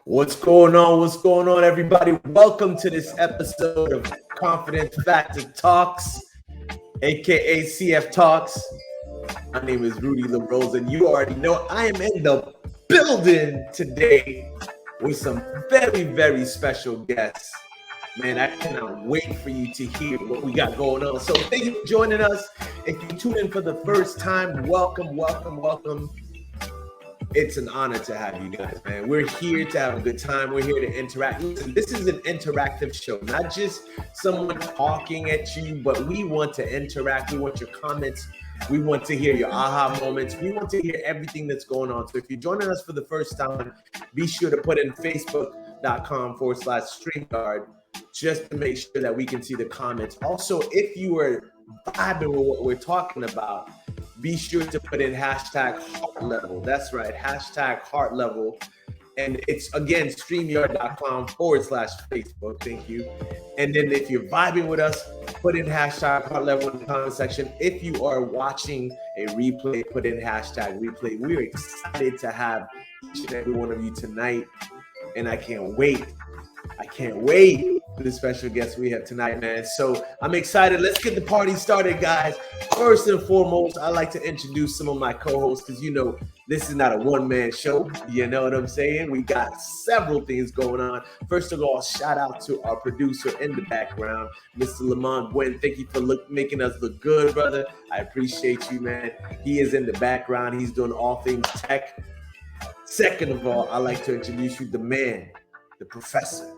What's going on? What's going on, everybody? Welcome to this episode of Confidence Factor Talks, aka CF Talks. My name is Rudy LaRose, and you already know I am in the building today with some very, very special guests. Man, I cannot wait for you to hear what we got going on. So thank you for joining us. If you tune in for the first time, welcome, welcome, welcome. It's an honor to have you guys, man. We're here to have a good time. We're here to interact. Listen, this is an interactive show, not just someone talking at you, but we want to interact. We want your comments. We want to hear your aha moments. We want to hear everything that's going on. So if you're joining us for the first time, be sure to put in facebook.com/StreamYard just to make sure that we can see the comments. Also, if you are vibing with what we're talking about, be sure to put in hashtag heart level. That's right, hashtag heart level. And it's, again, streamyard.com/Facebook. Thank you. And then if you're vibing with us, put in hashtag heart level in the comment section. If you are watching a replay, put in hashtag replay. We're excited to have each and every one of you tonight. And I can't wait for the special guests we have tonight, man. So I'm excited. Let's get the party started, guys. First and foremost, I'd like to introduce some of my co-hosts because, you know, this is not a one-man show. You know what I'm saying? We got several things going on. First of all, shout out to our producer in the background, Mr. Lamont Gwen. Thank you for making us look good, brother. I appreciate you, man. He is in the background. He's doing all things tech. Second of all, I'd like to introduce you the man, the professor,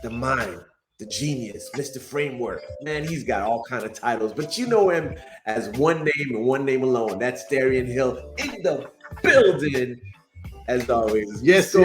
the mind, the genius, Mr. Framework. Man, he's got all kind of titles, but you know him as one name and one name alone. That's Darian Hill in the building, as always. Yes.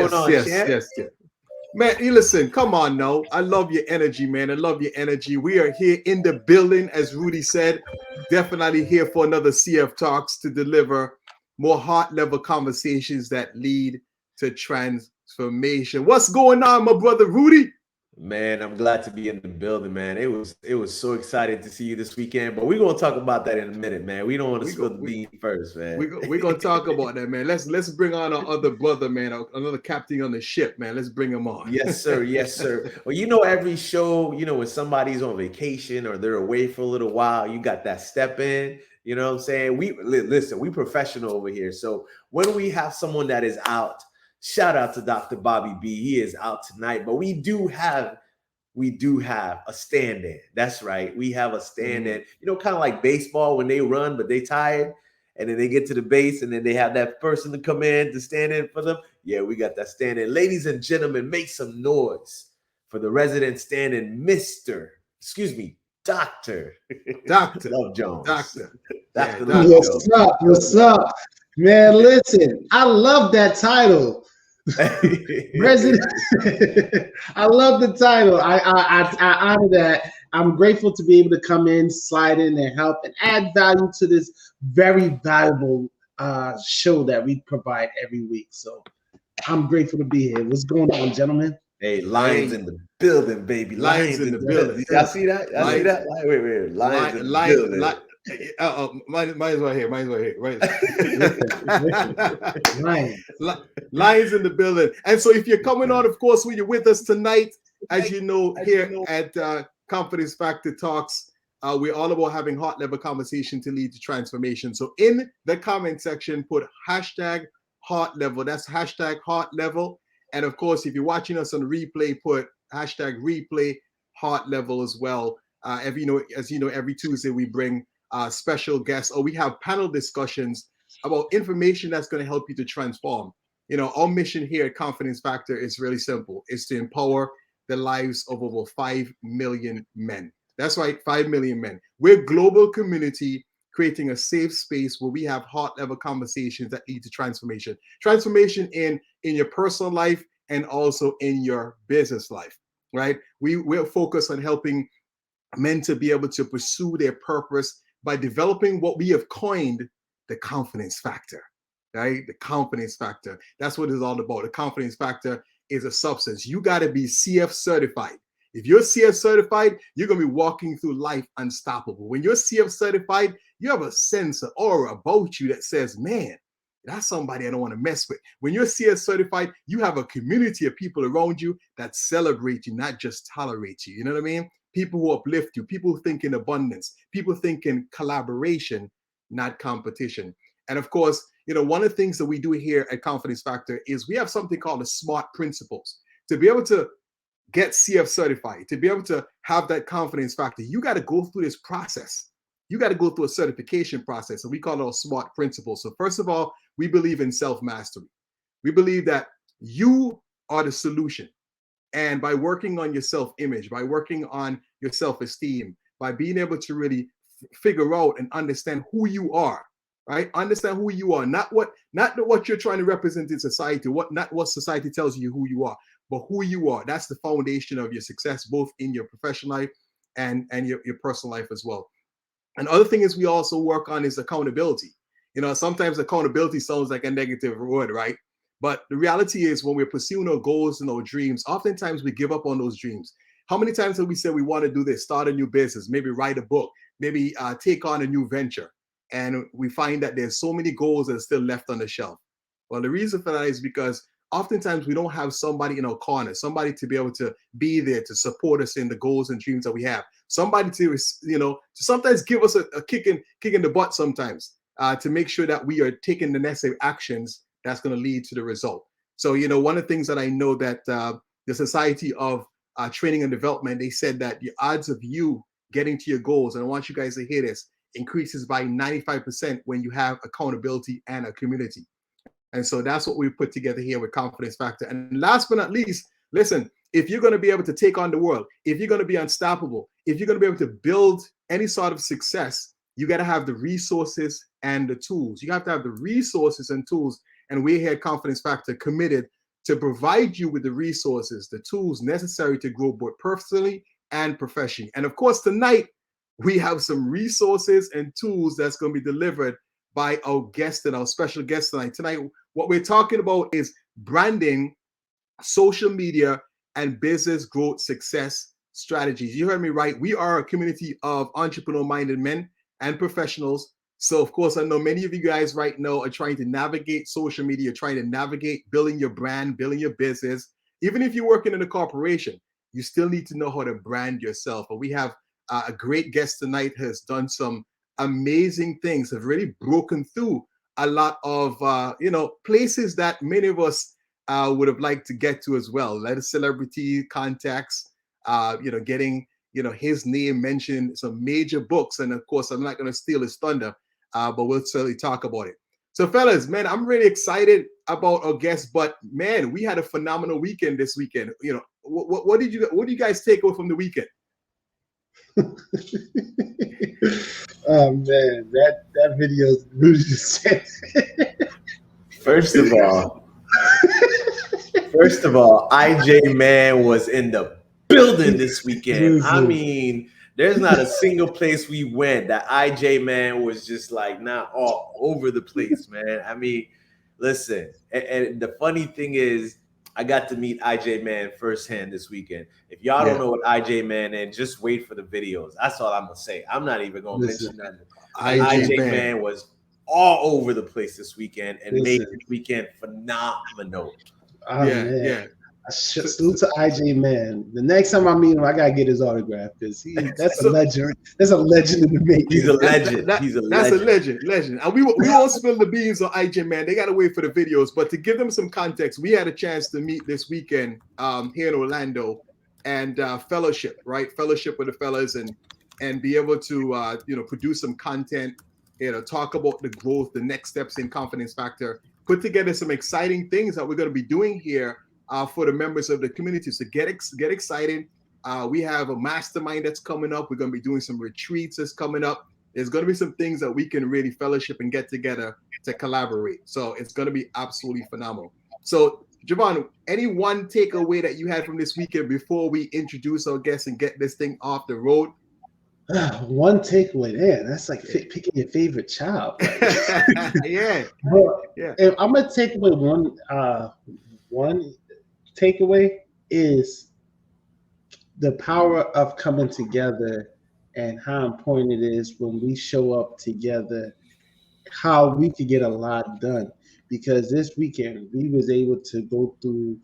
Man, listen, come on now. I love your energy, man. I love your energy. We are here in the building, as Rudy said. Definitely here for another CF Talks to deliver more heart-level conversations that lead to transformation. What's going on, my brother Rudy? Man, I'm glad to be in the building, man. It was so exciting to see you this weekend, but we're gonna talk about that in a minute, man. We don't want to spill the bean first, man. We're gonna talk about that, man. Let's bring on our other brother, man, another captain on the ship, man. Let's bring him on. Yes, sir. Yes, sir. Well, you know, every show, you know, when somebody's on vacation or they're away for a little while, you got that step in. You know what I'm saying? Listen, we professional over here. So when we have someone that is out, shout out to Dr. Bobby B. He is out tonight, but we do have a stand-in. That's right. We have a stand-in. You know, kind of like baseball when they run, but they tired, and then they get to the base, and then they have that person to come in to stand in for them. Yeah, we got that stand-in. Ladies and gentlemen, make some noise for the resident stand-in, Dr. Love Jones. Doctor. What's up? Man, listen, I love that title. President. I love the title. I honor that. I'm grateful to be able to come in, slide in, and help and add value to this very valuable show that we provide every week. So I'm grateful to be here. What's going on, gentlemen? Hey, Lions in the building, baby. Lions in the building. Y'all see that? Wait. Lions in the building. Mine's right here. Lions in the building. And so if you're coming on, of course, when you're with us tonight, as you know, here at Confidence Factor Talks, we're all about having heart level conversation to lead to transformation. So in the comment section, put hashtag heart level. That's hashtag heart level. And of course, if you're watching us on replay, put hashtag replay heart level as well. As you know, every Tuesday we bring special guests, or we have panel discussions about information that's going to help you to transform. You know, our mission here at Confidence Factor is really simple. It's to empower the lives of over 5 million men. That's right, 5 million men. We're a global community creating a safe space where we have heart-level conversations that lead to transformation. Transformation in your personal life and also in your business life, right? We're focused on helping men to be able to pursue their purpose by developing what we have coined the confidence factor, right? The confidence factor. That's what it's all about. The confidence factor is a substance. You got to be CF certified. If you're CF certified, you're going to be walking through life unstoppable. When you're CF certified, you have a sense of aura about you that says, man, that's somebody I don't want to mess with. When you're CS certified, you have a community of people around you that celebrate you, not just tolerate you. You know what I mean? People who uplift you, people who think in abundance, people think in collaboration, not competition. And of course, you know, one of the things that we do here at Confidence Factor is we have something called the SMART principles. To be able to get CF certified, to be able to have that confidence factor, you got to go through this process. You got to go through a certification process, and we call it SMART principles. So first of all, we believe in self-mastery. We believe that you are the solution. And by working on your self-image, by working on your self-esteem, by being able to really figure out and understand who you are, right? Understand who you are, not what you're trying to represent in society, not what society tells you who you are, but who you are. That's the foundation of your success, both in your professional life and your personal life as well. And other thing is we also work on is accountability. You know, sometimes accountability sounds like a negative word, right? But the reality is when we're pursuing our goals and our dreams, oftentimes we give up on those dreams. How many times have we said we want to do this, start a new business, maybe write a book, maybe take on a new venture? And we find that there's so many goals that are still left on the shelf. Well, the reason for that is because oftentimes we don't have somebody in our corner, somebody to be able to be there to support us in the goals and dreams that we have. Somebody to, you know, to sometimes give us a kick in the butt sometimes to make sure that we are taking the necessary actions that's going to lead to the result. So, you know, one of the things that I know that the Society of Training and Development, they said that the odds of you getting to your goals, and I want you guys to hear this, increases by 95% when you have accountability and a community. And so that's what we put together here with Confidence Factor. And last but not least, listen, if you're going to be able to take on the world, if you're going to be unstoppable, if you're going to be able to build any sort of success, you got to have the resources and the tools. You have to have the resources and tools. And we're here at Confidence Factor committed to provide you with the resources, the tools necessary to grow both personally and professionally. And of course, tonight, we have some resources and tools that's going to be delivered by our guest and our special guest tonight. Tonight, what we're talking about is branding, social media, and business growth success strategies. You heard me right. We are a community of entrepreneur-minded men and professionals. So, of course, I know many of you guys right now are trying to navigate social media, trying to navigate building your brand, building your business. Even if you're working in a corporation, you still need to know how to brand yourself. But we have a great guest tonight who has done some amazing things, have really broken through a lot of places that many of us would have liked to get to as well. Let a celebrity contacts, getting his name mentioned, some major books, and of course I'm not going to steal his thunder, but we'll certainly talk about it. So, fellas, man, I'm really excited about our guest. But man, we had a phenomenal weekend this weekend. You know, what do you guys take away from the weekend? Oh man, that video is really just said. First of all, IJ Man was in the building this weekend. I mean, there's not a single place we went that IJ Man was just like not all over the place, man. I mean, listen, and the funny thing is, I got to meet IJ Man firsthand this weekend. If y'all don't know what IJ Man is, just wait for the videos. That's all I'm gonna say. I'm not even gonna mention that. IJ Man was all over the place this weekend and made the weekend phenomenal. Yeah. Salute to IJ Man. The next time I meet him, I gotta get his autograph because that's a legend. That's a legend in the making. He's a legend. That's a legend. And we won't spill the beans on IJ Man. They gotta wait for the videos. But to give them some context, we had a chance to meet this weekend here in Orlando and fellowship with the fellas and be able to produce some content, talk about the growth, the next steps in Confidence Factor, put together some exciting things that we're going to be doing here for the members of the community. So get excited. We have a mastermind that's coming up. We're going to be doing some retreats that's coming up. There's going to be some things that we can really fellowship and get together to collaborate. So it's going to be absolutely phenomenal. So Javon, any one takeaway that you had from this weekend before we introduce our guests and get this thing off the road? One takeaway, man, that's like picking your favorite child. Yeah. If I'm gonna take away one takeaway is the power of coming together and how important it is when we show up together, how we could get a lot done. because this weekend we was able to go through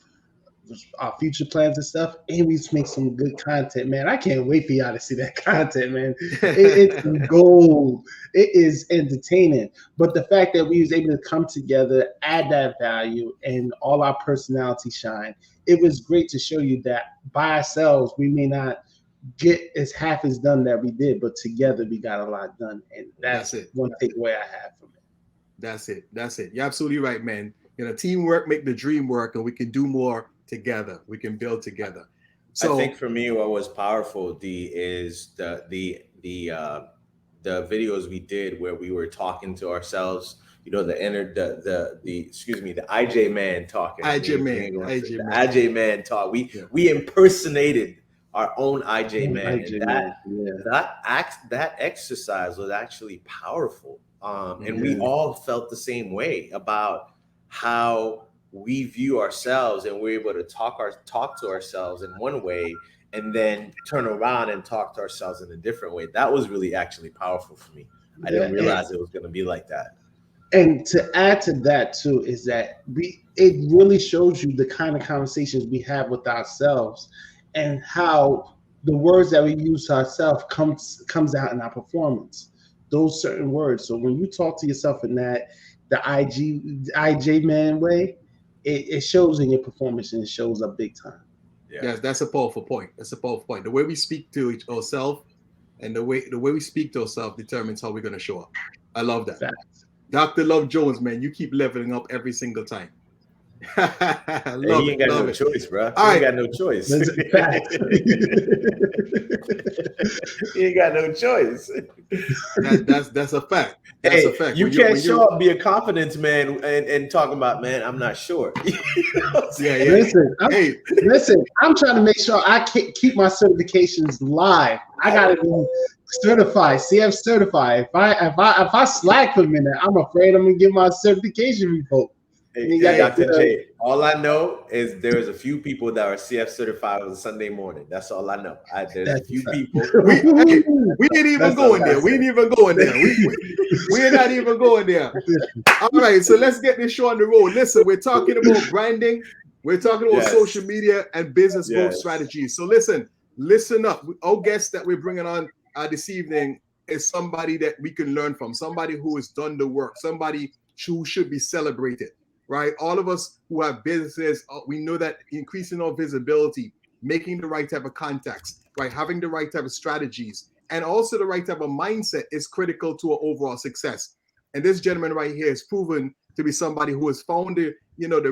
our future plans and stuff, and we just make some good content, man. I can't wait for y'all to see that content, man. It's gold. It is entertaining. But the fact that we was able to come together, add that value, and all our personality shine, it was great to show you that by ourselves we may not get as half as done that we did, but together we got a lot done, and that's it. One takeaway I have from it. That's it. You're absolutely right, man. Teamwork make the dream work, and we can do more together. We can build together. So I think for me, what was powerful, is the videos we did where we were talking to ourselves. The IJ man talking. The IJ man talk. We impersonated our own IJ man. That exercise was actually powerful. And we all felt the same way about how we view ourselves, and we're able to talk to ourselves in one way and then turn around and talk to ourselves in a different way. That was really actually powerful for me. I didn't realize it was going to be like that. And to add to that too is that it really shows you the kind of conversations we have with ourselves and how the words that we use to ourselves comes out in our performance. Those certain words. So when you talk to yourself in the IJ man way, it shows in your performance, and it shows up big time. Yes, that's a powerful point. The way we speak to ourselves and the way we speak to ourselves determines how we're going to show up. I love that. Facts. Dr. Love Jones, man, you keep leveling up every single time. He ain't got no choice, bro. He ain't got no choice. He ain't got no choice. That's a fact. That's a fact. You can't show up, be a confidence man, and talking about, man, I'm not sure. Listen, I'm trying to make sure I keep my certifications live. I gotta be certified, CF certified. If I slack for a minute, I'm afraid I'm gonna get my certification revoked. Dr. J, all I know is there's a few people that are CF certified on Sunday morning. That's all I know. There's a few people. We ain't even going there. We ain't even going there. We're not even going there. All right, so let's get this show on the road. Listen, we're talking about branding. We're talking about social media and business growth strategies. So listen up. Our guest that we're bringing on this evening is somebody that we can learn from, somebody who has done the work, somebody who should be celebrated. Right, all of us who have businesses, we know that increasing our visibility, making the right type of contacts, right, having the right type of strategies, and also the right type of mindset is critical to our overall success. And this gentleman right here is proven to be somebody who has found the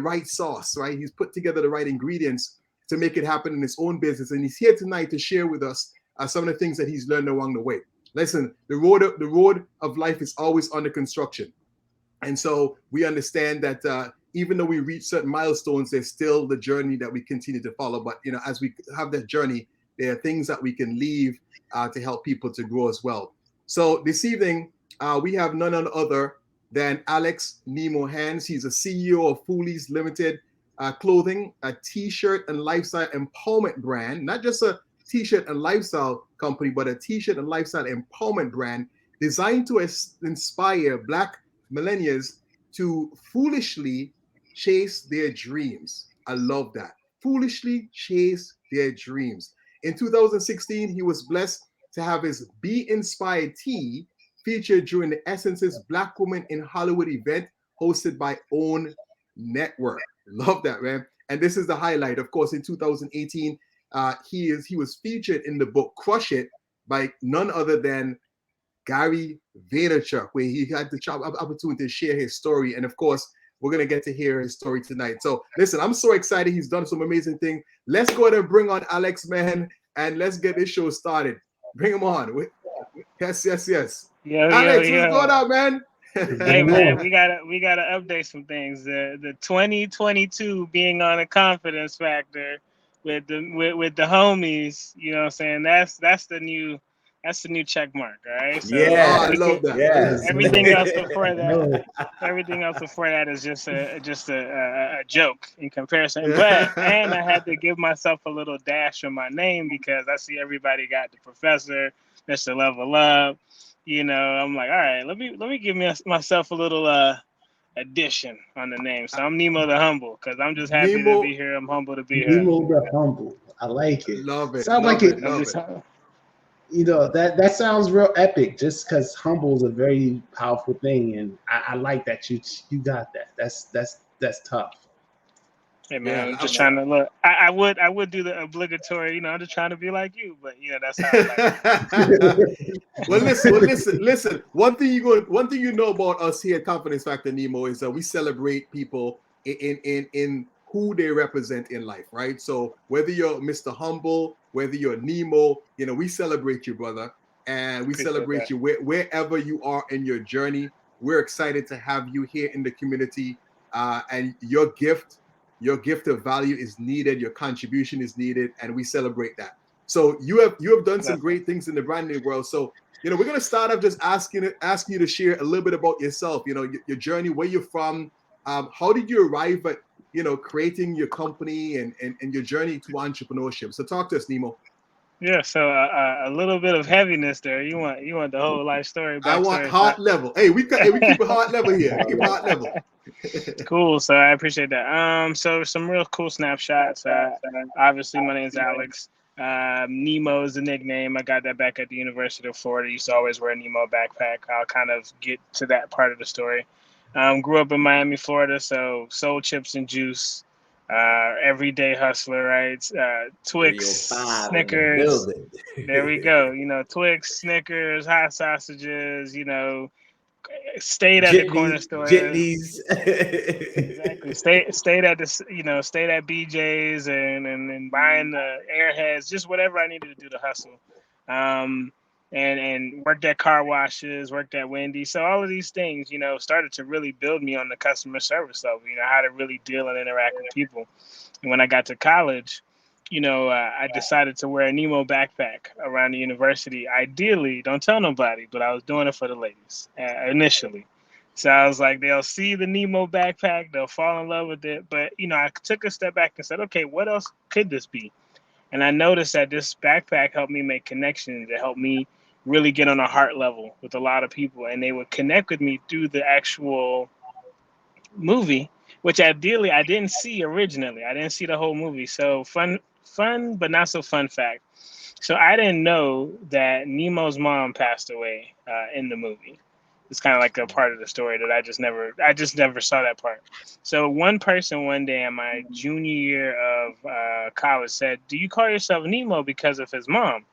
right sauce, right? He's put together the right ingredients to make it happen in his own business, and he's here tonight to share with us some of the things that he's learned along the way. Listen, the road of life is always under construction. And so we understand that even though we reach certain milestones, there's still the journey that we continue to follow. But, as we have that journey, there are things that we can leave to help people to grow as well. So this evening, we have none other than Alex Nemo Hanse. He's a CEO of Foolies Limited Clothing, a t-shirt and lifestyle empowerment brand, not just a t-shirt and lifestyle company, but a t-shirt and lifestyle empowerment brand designed to inspire Black millennials to foolishly chase their dreams. I love that. Foolishly chase their dreams. In 2016, he was blessed to have his Be Inspired tee featured during the Essence's Black Women in Hollywood event hosted by OWN Network. Love that, man. And this is the highlight. Of course, in 2018, he was featured in the book Crush It by none other than Gary Vaynerchuk, where he had the opportunity to share his story. And of course, we're going to get to hear his story tonight. So listen, I'm so excited. He's done some amazing things. Let's go ahead and bring on Alex, man, and let's get this show started. Bring him on. Yes. Alex, what's going on, man? Hey man, we gotta update some things. The 2022 being on a confidence factor with the homies, you know what I'm saying? That's the new check mark, all right? So I love that. Yes. Everything else before that is just a joke in comparison. But and I had to give myself a little dash on my name because I see everybody got the professor, Mr. Level Up. I'm like, all right, let me give myself a little addition on the name. So I'm Nemo the Humble because I'm just happy to Nemo, be here. I'm humble to be here. Nemo the Humble. I like it. love it, Sounds love like it, it. love Just, it. You know, that sounds real epic. Just because humble is a very powerful thing, and I like that you got that. That's tough. hey man, Yeah, I'm just trying to look. I would do the obligatory. I'm just trying to be like you, but that's how I like it. well, listen. One thing you know about us here at Confidence Factor Nemo is that we celebrate people in who they represent in life, right? So whether you're Mr. Humble, whether you're Nemo, we celebrate you, brother, and we Appreciate celebrate that. you wherever you are in your journey. We're excited to have you here in the community, and your gift of value is needed. Your contribution is needed, and we celebrate that. So you have done some great things in the branding world. So we're gonna start off just asking you to share a little bit about yourself. Your journey, where you're from, how did you arrive at creating your company and your journey to entrepreneurship. So talk to us, Nemo. Yeah, so a little bit of heaviness there. You want the whole life story, I want backstory. heart level. Hey, we keep it heart level here. Keep it heart level. Cool. So I appreciate that. So some real cool snapshots. Obviously, my name's Alex. Nemo is the nickname. I got that back at the University of Florida. Used to always wear a Nemo backpack. I'll kind of get to that part of the story. Grew up in Miami, Florida, so sold chips and juice. Everyday hustler, right? Twix, 305 in the Snickers. building. There we go. Twix, Snickers, hot sausages. Stayed at the corner store. Jitneys. Exactly. Stayed at the stayed at BJ's and buying the Airheads, just whatever I needed to do to hustle. And worked at car washes, worked at Wendy's. So all of these things, started to really build me on the customer service level. How to really deal and interact with people. And when I got to college, I decided to wear a Nemo backpack around the university. Ideally, don't tell nobody, but I was doing it for the ladies initially. So I was like, they'll see the Nemo backpack, they'll fall in love with it. But, I took a step back and said, okay, what else could this be? And I noticed that this backpack helped me make connections. It helped me really get on a heart level with a lot of people. And they would connect with me through the actual movie, which ideally I didn't see originally. I didn't see the whole movie. So fun, but not so fun fact. So I didn't know that Nemo's mom passed away in the movie. It's kind of like a part of the story that I just never saw that part. So one person one day in my junior year of college said, "Do you call yourself Nemo because of his mom?"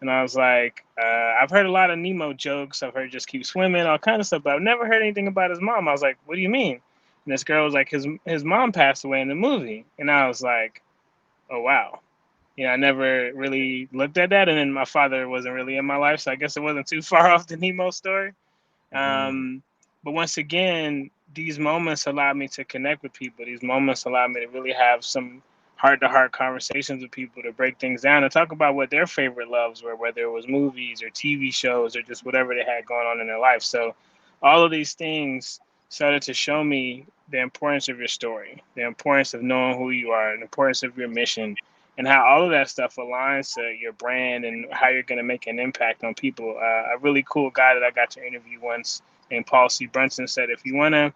And I was like, I've heard a lot of Nemo jokes. I've heard just keep swimming, all kind of stuff, but I've never heard anything about his mom. I was like, what do you mean? And this girl was like, his mom passed away in the movie. And I was like, oh, wow. I never really looked at that. And then my father wasn't really in my life, so I guess it wasn't too far off the Nemo story. But once again, these moments allowed me to connect with people. These moments allowed me to really have some heart-to-heart conversations with people, to break things down and talk about what their favorite loves were, whether it was movies or TV shows or just whatever they had going on in their life. So all of these things started to show me the importance of your story, the importance of knowing who you are, the importance of your mission, and how all of that stuff aligns to your brand and how you're going to make an impact on people. A really cool guy that I got to interview once named Paul C. Brunson said, if you want to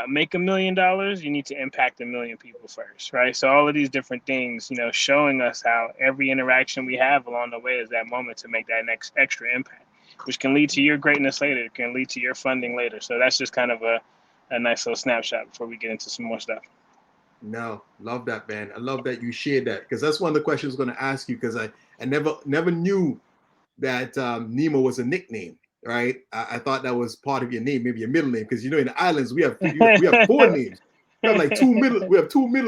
make $1 million, you need to impact 1 million people first, right? So all of these different things, showing us how every interaction we have along the way is that moment to make that next extra impact, which can lead to your greatness later. It can lead to your funding later. So that's just kind of a nice little snapshot before we get into some more stuff. No, love that, man. I love that you shared that, because that's one of the questions I was going to ask you, because I never knew that Nemo was a nickname, right? I thought that was part of your name, maybe your middle name, because in the islands we have 4 names. We have like two middle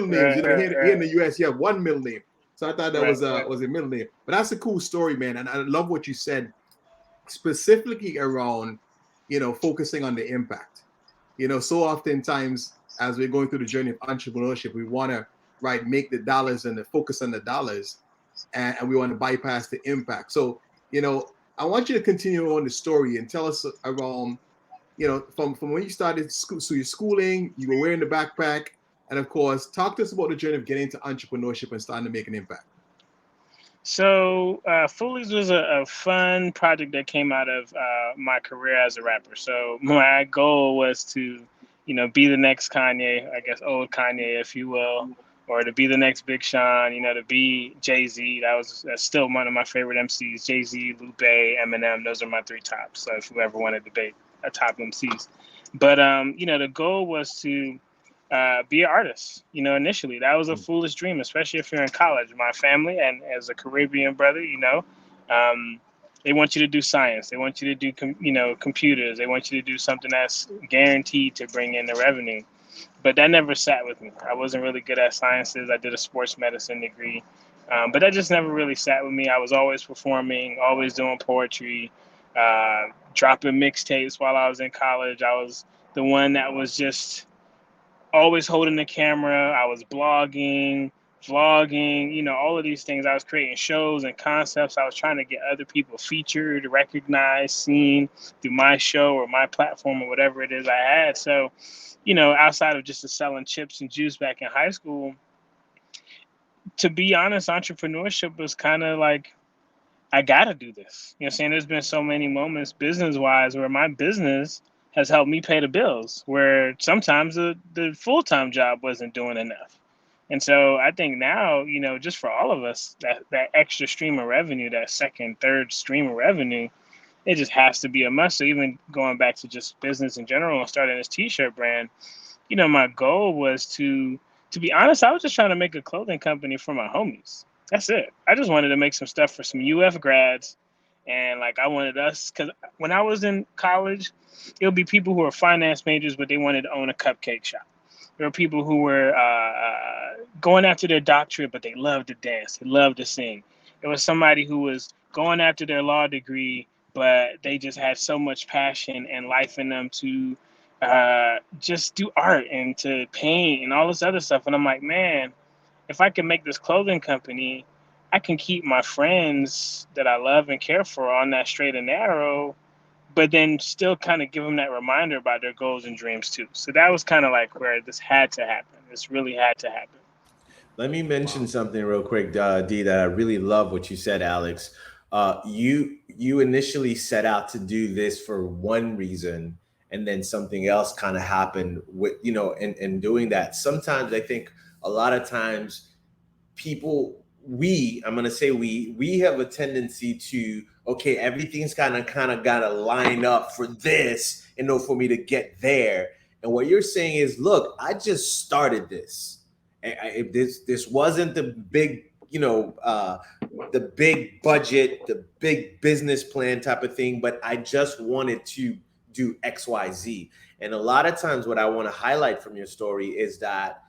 names. Here in the US, you have one middle name. So I thought that was a middle name. But that's a cool story, man. And I love what you said, specifically around focusing on the impact. So oftentimes as we're going through the journey of entrepreneurship, we want to make the dollars and the focus on the dollars, and we want to bypass the impact. So I want you to continue on the story and tell us around from when you started school. So your schooling, you were wearing the backpack, and of course talk to us about the journey of getting into entrepreneurship and starting to make an impact. So Foolies was a fun project that came out of my career as a rapper. So my goal was to be the next Kanye, I guess old Kanye, if you will, or to be the next Big Sean, to be Jay-Z. That's still one of my favorite MCs. Jay-Z, Lupe, Eminem, those are my three tops. So if you ever want to debate a top MCs. But the goal was to be an artist. Initially that was a foolish dream, especially if you're in college. My family, and as a Caribbean brother, they want you to do science. They want you to do computers. They want you to do something that's guaranteed to bring in the revenue. But that never sat with me. I wasn't really good at sciences. I did a sports medicine degree, but that just never really sat with me. I was always performing, always doing poetry, dropping mixtapes while I was in college. I was the one that was just always holding the camera. I was blogging, vlogging, all of these things. I was creating shows and concepts. I was trying to get other people featured, recognized, seen through my show or my platform or whatever it is I had. So, outside of just selling chips and juice back in high school, to be honest, entrepreneurship was kind of like, I got to do this. There's been so many moments business-wise where my business has helped me pay the bills, where sometimes the full-time job wasn't doing enough. And so I think now, just for all of us, that extra stream of revenue, that second, third stream of revenue, it just has to be a must. So even going back to just business in general and starting this t-shirt brand, my goal was to be honest, I was just trying to make a clothing company for my homies. That's it. I just wanted to make some stuff for some UF grads. And I wanted us, because when I was in college, it would be people who were finance majors, but they wanted to own a cupcake shop. There were people who were going after their doctorate, but they loved to dance. They loved to sing. There was somebody who was going after their law degree, but they just had so much passion and life in them to just do art and to paint and all this other stuff. And I'm like, man, if I can make this clothing company, I can keep my friends that I love and care for on that straight and narrow, but then still kind of give them that reminder about their goals and dreams too. So that was kind of where this had to happen. This really had to happen. Let me mention something real quick, D, that I really love what you said, Alex. You initially set out to do this for one reason, and then something else kind of happened with, in doing that. Sometimes I think a lot of times people, I'm going to say we have a tendency to, okay, everything's kind of got to line up for this in order for me to get there. And what you're saying is, look, I just started this. If this wasn't the big, the big budget, the big business plan type of thing, but I just wanted to do X, Y, Z. And a lot of times what I want to highlight from your story is that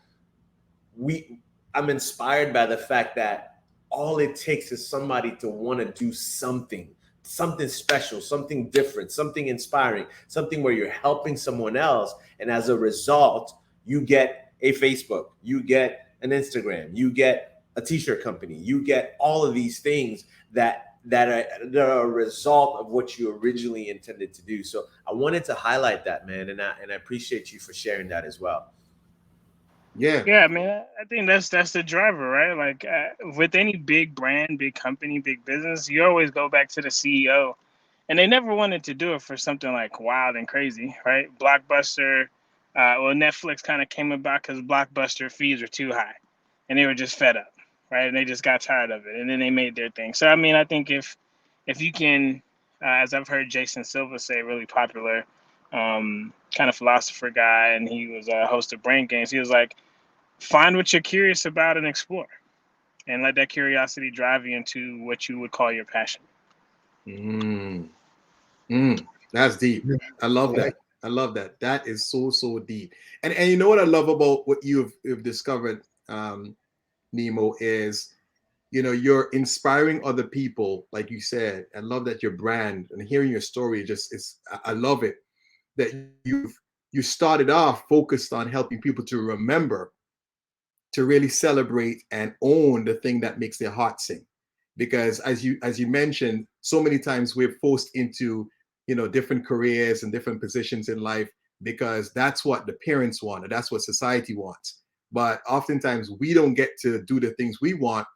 I'm inspired by the fact that all it takes is somebody to want to do something special, something different, something inspiring, something where you're helping someone else. And as a result, you get a Facebook, you get an Instagram, you get a t-shirt company, you get all of these things that are a result of what you originally intended to do. So I wanted to highlight that, man. And I appreciate you for sharing that as well. Yeah. Yeah, man, I think that's the driver, right? With any big brand, big company, big business, you always go back to the CEO, and they never wanted to do it for something wild and crazy, right? Blockbuster, Netflix kind of came about because Blockbuster fees were too high, and they were just fed up, right? And they just got tired of it, and then they made their thing. So I mean, I think if you can, as I've heard Jason Silva say, really popular kind of philosopher guy, and he was a host of Brain Games. He was like, find what you're curious about and explore, and let that curiosity drive you into what you would call your passion. That's deep. I love that. I love that. That is so deep. And you know what I love about what you've discovered, Nemo, is you're inspiring other people, like you said. I love that your brand, and hearing your story I love it that you started off focused on helping people to remember to really celebrate and own the thing that makes their heart sing. Because as you mentioned, so many times we're forced into different careers and different positions in life because that's what the parents want and that's what society wants. But oftentimes we don't get to do the things we want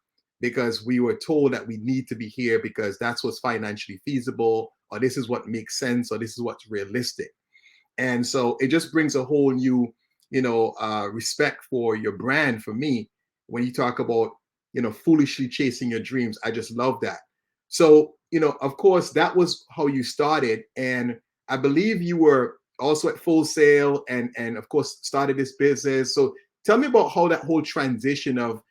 because we were told that we need to be here because that's what's financially feasible, or this is what makes sense, or this is what's realistic. And so it just brings a whole new, respect for your brand. For me, when you talk about, foolishly chasing your dreams, I just love that. So, of course, that was how you started. And I believe you were also at Full Sail and of course started this business. So tell me about how that whole transition of,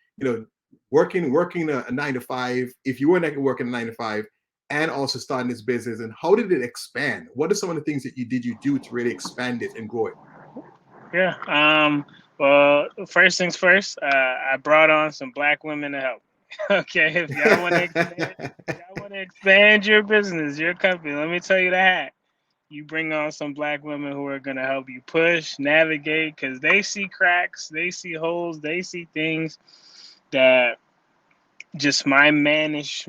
working a 9 to 5, if you weren't working a 9 to 5, and also starting this business, and how did it expand? What are some of the things that you do to really expand it and grow it? Yeah. Well, first things first, I brought on some Black women to help. Okay, if y'all want to expand, your business, your company, let me tell you the hack. You bring on some Black women who are going to help you push, navigate, because they see cracks, they see holes, they see things that just my manliness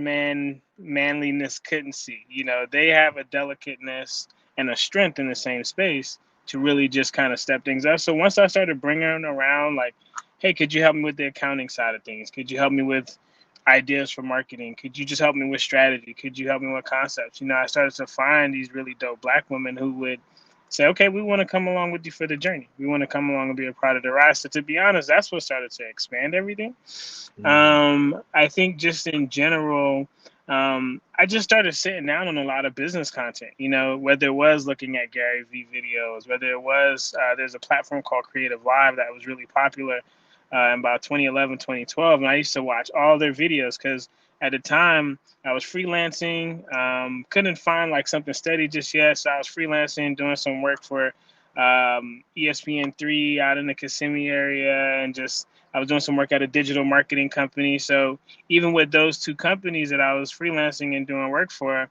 couldn't see. They have a delicateness and a strength in the same space to really just kind of step things up. So once I started bringing around, like, hey, could you help me with the accounting side of things? Could you help me with ideas for marketing? Could you just help me with strategy? Could you help me with concepts? I started to find these really dope Black women who would say, okay, we want to come along with you for the journey. We want to come along and be a part of the ride. So to be honest, that's what started to expand everything. I think just in general, I just started sitting down on a lot of business content, whether it was looking at Gary V videos, whether it was, there's a platform called Creative Live that was really popular in about 2011, 2012. And I used to watch all their videos because at the time I was freelancing, couldn't find like something steady just yet. So I was freelancing, doing some work for ESPN3 out in the Kissimmee area, and just I was doing some work at a digital marketing company. So even with those two companies that I was freelancing and doing work for,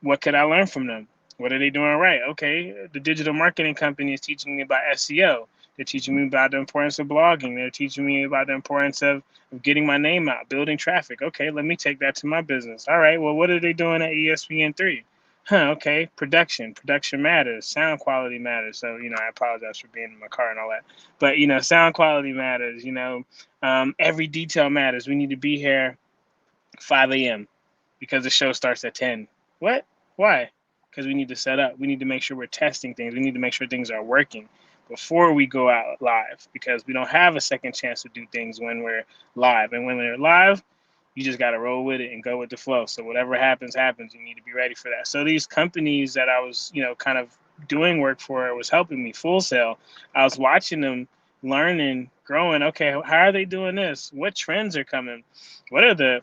what could I learn from them? What are they doing right? Okay, the digital marketing company is teaching me about SEO. They're teaching me about the importance of blogging. They're teaching me about the importance of getting my name out, building traffic. Okay, let me take that to my business. All right, well, what are they doing at ESPN3? Okay, production matters. Sound quality matters. So, I apologize for being in my car and all that. But, sound quality matters. Every detail matters. We need to be here 5 a.m. because the show starts at 10. What? Why? Because we need to set up. We need to make sure we're testing things. We need to make sure things are working before we go out live, because we don't have a second chance to do things when we're live. And when we're live, you just got to roll with it and go with the flow. So whatever happens, happens. You need to be ready for that. So these companies that I was, kind of doing work for was helping me. Full Sail, I was watching them, learning, growing. Okay, how are they doing this? What trends are coming? What are the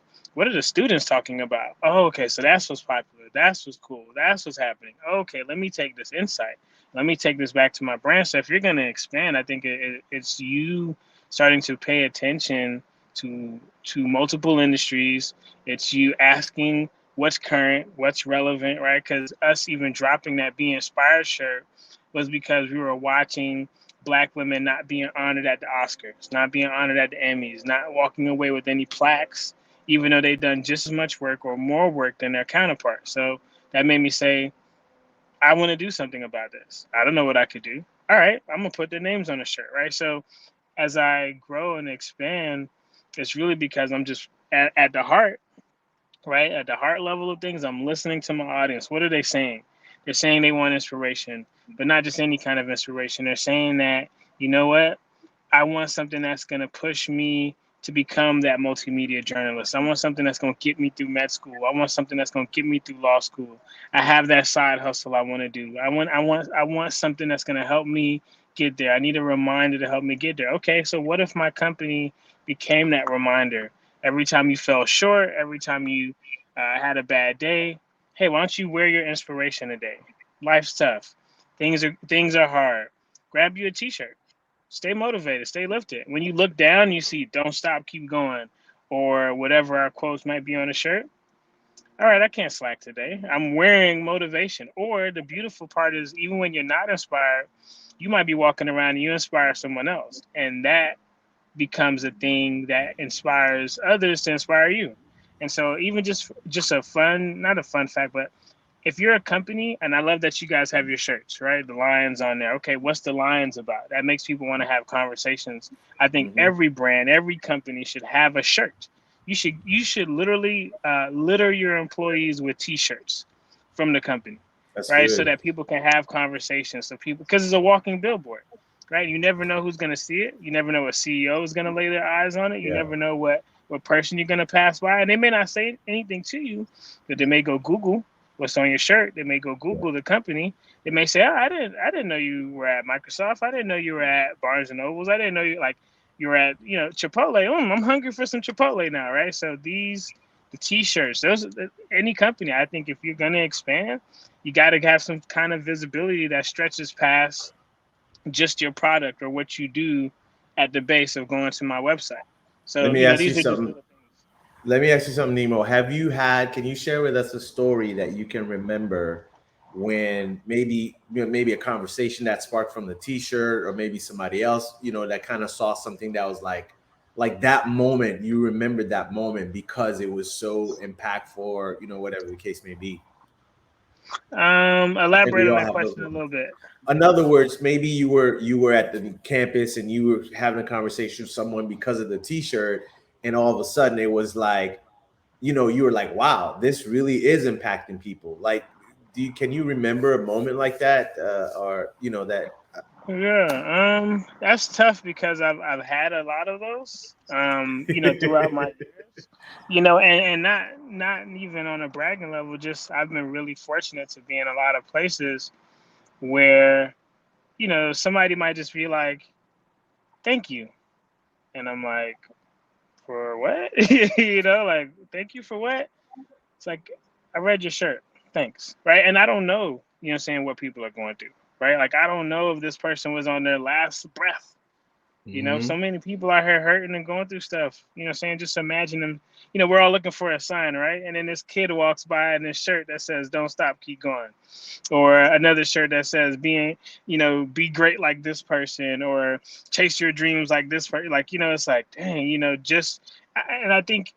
students talking about? Oh, okay, so that's what's popular. That's what's cool. That's what's happening. Okay, let me take this insight. Let me take this back to my brand. So if you're going to expand, I think it's you starting to pay attention to multiple industries. It's you asking what's current, what's relevant, right? Because us even dropping that Be Inspired shirt was because we were watching Black women not being honored at the Oscars, not being honored at the Emmys, not walking away with any plaques, even though they've done just as much work or more work than their counterparts. So that made me say, I want to do something about this. I don't know what I could do. All right, I'm going to put their names on the shirt, right? So as I grow and expand, it's really because I'm just at the heart, right? At the heart level of things, I'm listening to my audience. What are they saying? They're saying they want inspiration, but not just any kind of inspiration. They're saying that, you know what? I want something that's going to push me to become that multimedia journalist. I want something that's going to get me through med school. I want something that's going to get me through law school. I have that side hustle I want to do. I want something that's going to help me get there. I need a reminder to help me get there. Okay, so what if my company became that reminder? Every time you fell short, every time you had a bad day, hey, why don't you wear your inspiration today? Life's tough. Things are hard. Grab you a t-shirt. Stay motivated, stay lifted. When you look down, you see don't stop, keep going, or whatever our quotes might be on a shirt. All right, I can't slack today. I'm wearing motivation. Or the beautiful part is, even when you're not inspired, you might be walking around and you inspire someone else. And that becomes a thing that inspires others to inspire you. And so even just a fun, not a fun fact, but if you're a company, and I love that you guys have your shirts, right? The lions on there. Okay, what's the lions about? That makes people want to have conversations. I think every brand, every company should have a shirt. You should literally litter your employees with T-shirts from the company. That's right? So good. that people can have conversations. So people, because it's a walking billboard, right? You never know who's going to see it. You never know what CEO is going to lay their eyes on it. You Yeah. never know what person you're going to pass by. And they may not say anything to you, but they may go Google what's on your shirt. They may go Google the company. They may say, oh, I didn't know you were at Microsoft. I didn't know you were at Barnes and Nobles. I didn't know you were at, Chipotle. I'm hungry for some Chipotle now, right? So the T-shirts, those, any company, I think if you're going to expand, you got to have some kind of visibility that stretches past just your product or what you do at the base of going to my website. So, Let me ask you these are just something. little things. Let me ask you something, Nemo. Can you share with us a story that you can remember when maybe a conversation that sparked from the T-shirt, or maybe somebody else, that kind of saw something that was like that moment, you remembered that moment because it was so impactful, or whatever the case may be. I think Elaborate we on all that have those question a moments. little bit. In other words, maybe you were at the campus and you were having a conversation with someone because of the T-shirt, and all of a sudden it was like, you were like, wow, this really is impacting people. Like, can you remember a moment like that, or that? Yeah, that's tough because I've had a lot of those, throughout my years, and not even on a bragging level. Just I've been really fortunate to be in a lot of places where, somebody might just be like, "Thank you," and I'm like, "For what?" Like, "Thank you for what?" It's like, "I read your shirt, thanks," right? And I don't know, what people are going through, right? Like, I don't know if this person was on their last breath. So many people out here hurting and going through stuff. Just imagine them. We're all looking for a sign, right? And then this kid walks by in this shirt that says "Don't stop, keep going," or another shirt that says "Be great like this person," or "Chase your dreams like this person." Like, it's like, dang, and I think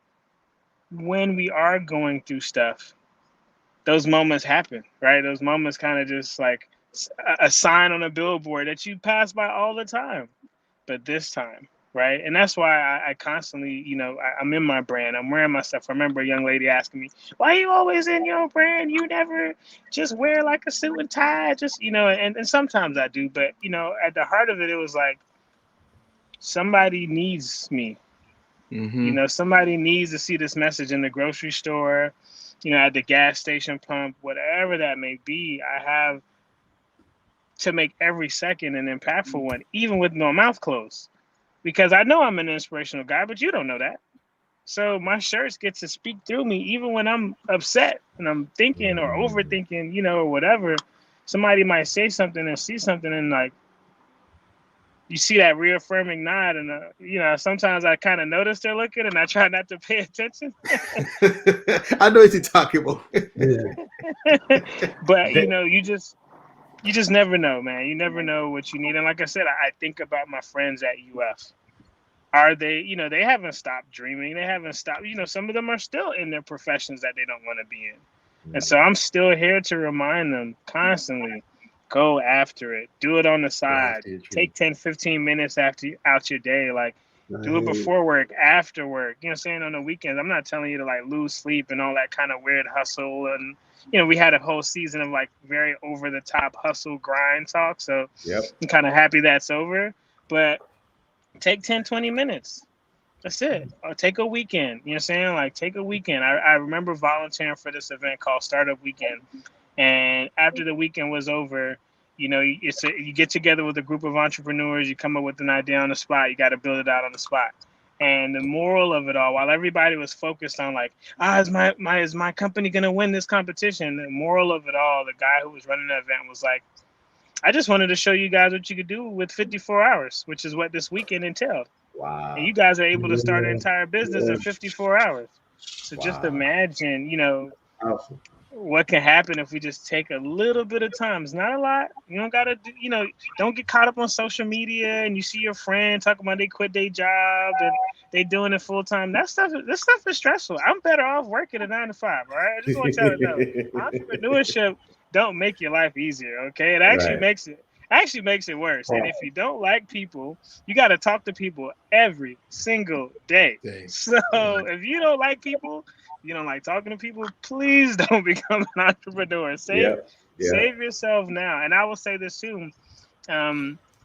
when we are going through stuff, those moments happen, right? Those moments kind of just like a sign on a billboard that you pass by all the time, but this time, right? And that's why I constantly, I'm in my brand. I'm wearing my stuff. I remember a young lady asking me, "Why are you always in your brand? You never just wear like a suit and tie." Just, and sometimes I do, but, at the heart of it, it was like, somebody needs me. Somebody needs to see this message in the grocery store, at the gas station pump, whatever that may be. I have to make every second an impactful one, even with my mouth closed, because I know I'm an inspirational guy, but you don't know that. So my shirts get to speak through me, even when I'm upset and I'm thinking or overthinking, or whatever. Somebody might say something and see something, and like, you see that reaffirming nod, and sometimes I kind of notice they're looking, and I try not to pay attention. I know what you're talking about. But you just never know, man. You never know what you need. And like I said, I think about my friends at UF. Are they, they haven't stopped dreaming. They haven't stopped. Some of them are still in their professions that they don't want to be in. And so I'm still here to remind them constantly, go after it. Do it on the side. Take 10, 15 minutes out your day. Like, do it before work, after work. On the weekends. I'm not telling you to like lose sleep and all that kind of weird hustle. And, we had a whole season of like very over the top hustle grind talk. So I'm kind of happy that's over. But take 10, 20 minutes. That's it. Or take a weekend. Like, take a weekend. I remember volunteering for this event called Startup Weekend. And after the weekend was over, you get together with a group of entrepreneurs, you come up with an idea on the spot, you got to build it out on the spot. And the moral of it all, while everybody was focused on like, is my company going to win this competition? The moral of it all, the guy who was running the event was like, I just wanted to show you guys what you could do with 54 hours, which is what this weekend entailed. Wow. And you guys are able to start an entire business in 54 hours. So just imagine, what can happen if we just take a little bit of time. It's not a lot. You don't gotta do, don't get caught up on social media and you see your friend talking about they quit their job and they doing it full time. This stuff is stressful. I'm better off working a 9 to 5. All right. I just want y'all to know, entrepreneurship don't make your life easier. Okay. It actually makes it worse. And if you don't like people, you got to talk to people every single day. So if you don't like people, you don't like talking to people, please don't become an entrepreneur. Save Yeah. Save yourself now. And I will say this too.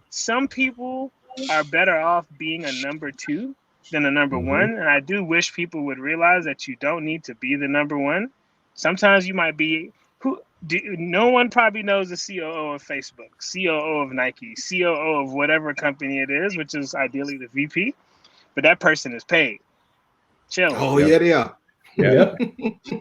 Some people are better off being a number 2 than a number 1. And I do wish people would realize that you don't need to be the number 1. Sometimes you might be no one probably knows the COO of Facebook, COO of Nike, COO of whatever company it is, which is ideally the VP, but that person is paid. Chill. Oh, yeah, they are. Yeah.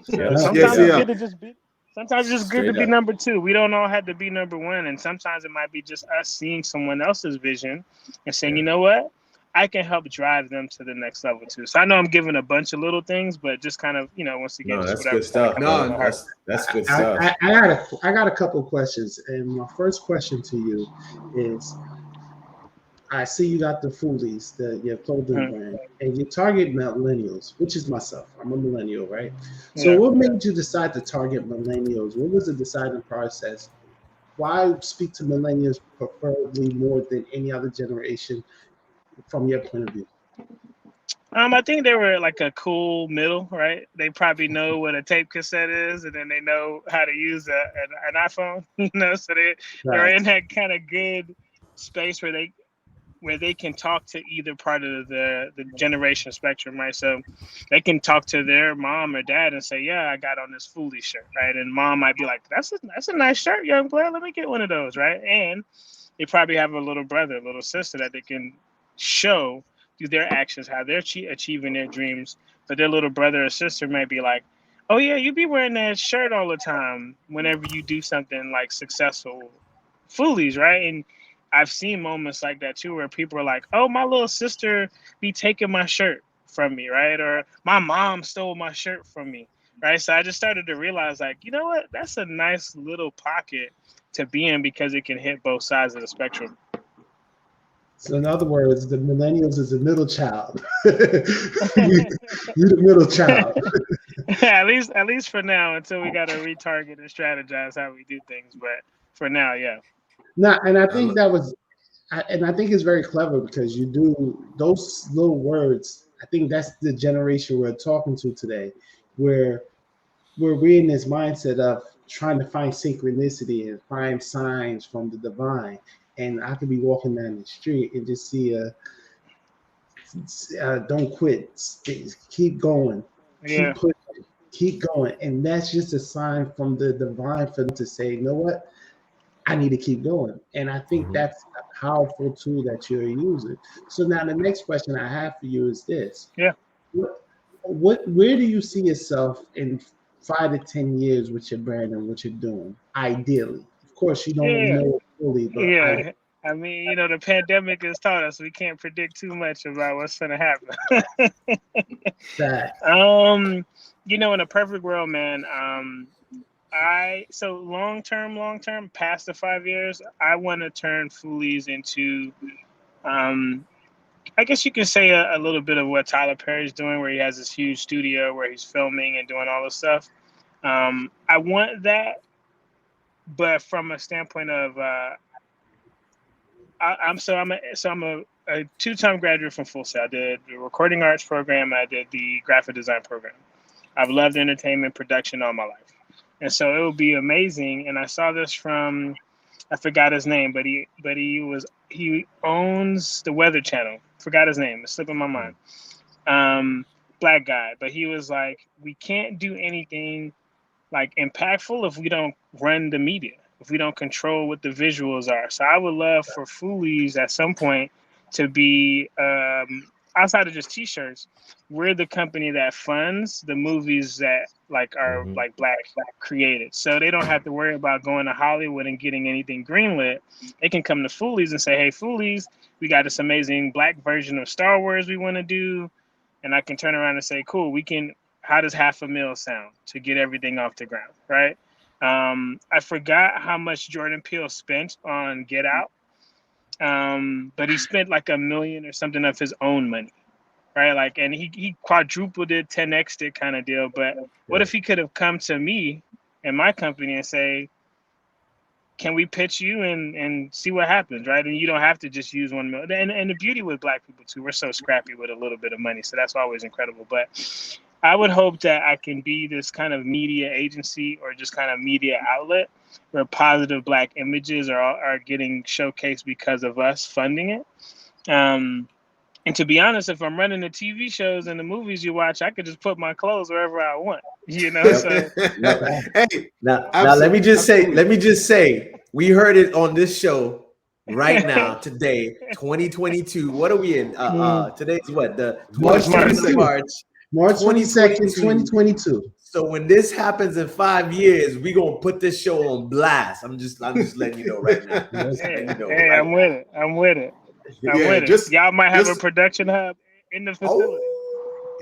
So sometimes Yes, it's good to just be. Sometimes it's just good to be up. number 2. We don't all have to be number 1, and sometimes it might be just us seeing someone else's vision and saying, you know what, I can help drive them to the next level too. So I know I'm giving a bunch of little things, but just kind of, once again, No, just that's whatever. good stuff. No, That's good stuff. I got a couple questions, and my first question to you is: I see you got the Foolies, your clothing brand, and you target millennials, which is myself. I'm a millennial, right? So, what made you decide to target millennials? What was the deciding process? Why speak to millennials preferably more than any other generation from your point of view? I think they were like a cool middle, right? They probably know what a tape cassette is, and then they know how to use an iPhone, So they're in that kind of good space where they can talk to either part of the generation spectrum, right? So they can talk to their mom or dad and say, yeah, I got on this Foolies shirt, right? And mom might be like, that's a nice shirt, young boy. Let me get one of those, right? And they probably have a little brother, a little sister that they can show through their actions how they're achieving their dreams. But their little brother or sister might be like, oh yeah, you be wearing that shirt all the time whenever you do something like successful Foolies, right? And I've seen moments like that too, where people are like, "Oh, my little sister be taking my shirt from me, right?" Or my mom stole my shirt from me, right? So I just started to realize, like, you know what? That's a nice little pocket to be in because it can hit both sides of the spectrum. So in other words, the millennials is the middle child. you the middle child. at least for now, until we got to retarget and strategize how we do things. But for now, yeah. Now, and I think I think it's very clever because you do those little words. I think that's the generation we're talking to today, where we're in this mindset of trying to find synchronicity and find signs from the divine. And I could be walking down the street and just see don't quit, keep going, keep pushing, keep going. And that's just a sign from the divine for them to say, you know what? I need to keep going. And I think that's a powerful tool that you're using. So now the next question I have for you is this. Yeah. Where do you see yourself in 5 to 10 years with your brand and what you're doing? Ideally. Of course, you don't know it fully, but I mean, the pandemic has taught us we can't predict too much about what's going to happen. In a perfect world, man, so long term, past the 5 years, I want to turn Foolies into, I guess you can say a little bit of what Tyler Perry's doing, where he has this huge studio where he's filming and doing all this stuff. I want that, but from a standpoint of, I'm a 2-time graduate from Full Sail. I did the recording arts program. I did the graphic design program. I've loved entertainment production all my life. And so it would be amazing. And I saw this from, I forgot his name, but he owns the Weather Channel. Forgot his name. It's slipping my mind. Black guy. But he was like, we can't do anything like impactful if we don't run the media, if we don't control what the visuals are. So I would love for Foolies at some point to be, outside of just t-shirts, we're the company that funds the movies that are like black created. So they don't have to worry about going to Hollywood and getting anything greenlit. They can come to Foolies and say, hey, Foolies, we got this amazing black version of Star Wars we want to do. And I can turn around and say, cool, how does $500,000 sound to get everything off the ground, right? I forgot how much Jordan Peele spent on Get Out, but he spent like $1 million or something of his own money, right? And he quadrupled it, 10x'd it kind of deal. But what if he could have come to me and my company and say, can we pitch you and see what happens, right? And you don't have to just use $1 million. And the beauty with black people too, we're so scrappy with a little bit of money, so that's always incredible. But I would hope that I can be this kind of media agency or just kind of media outlet where positive Black images are getting showcased because of us funding it. And to be honest, if I'm running the TV shows and the movies you watch, I could just put my clothes wherever I want, you know? So Hey, now absolutely, let me just say, we heard it on this show right now, today, 2022. What are we in? Today's what? The March 27th of March, March 22nd, 2022. So when this happens in 5 years, we gonna put this show on blast. I'm just letting you know right now. Hey, I'm with it. I'm with it. Just Y'all might have a production hub in the facility.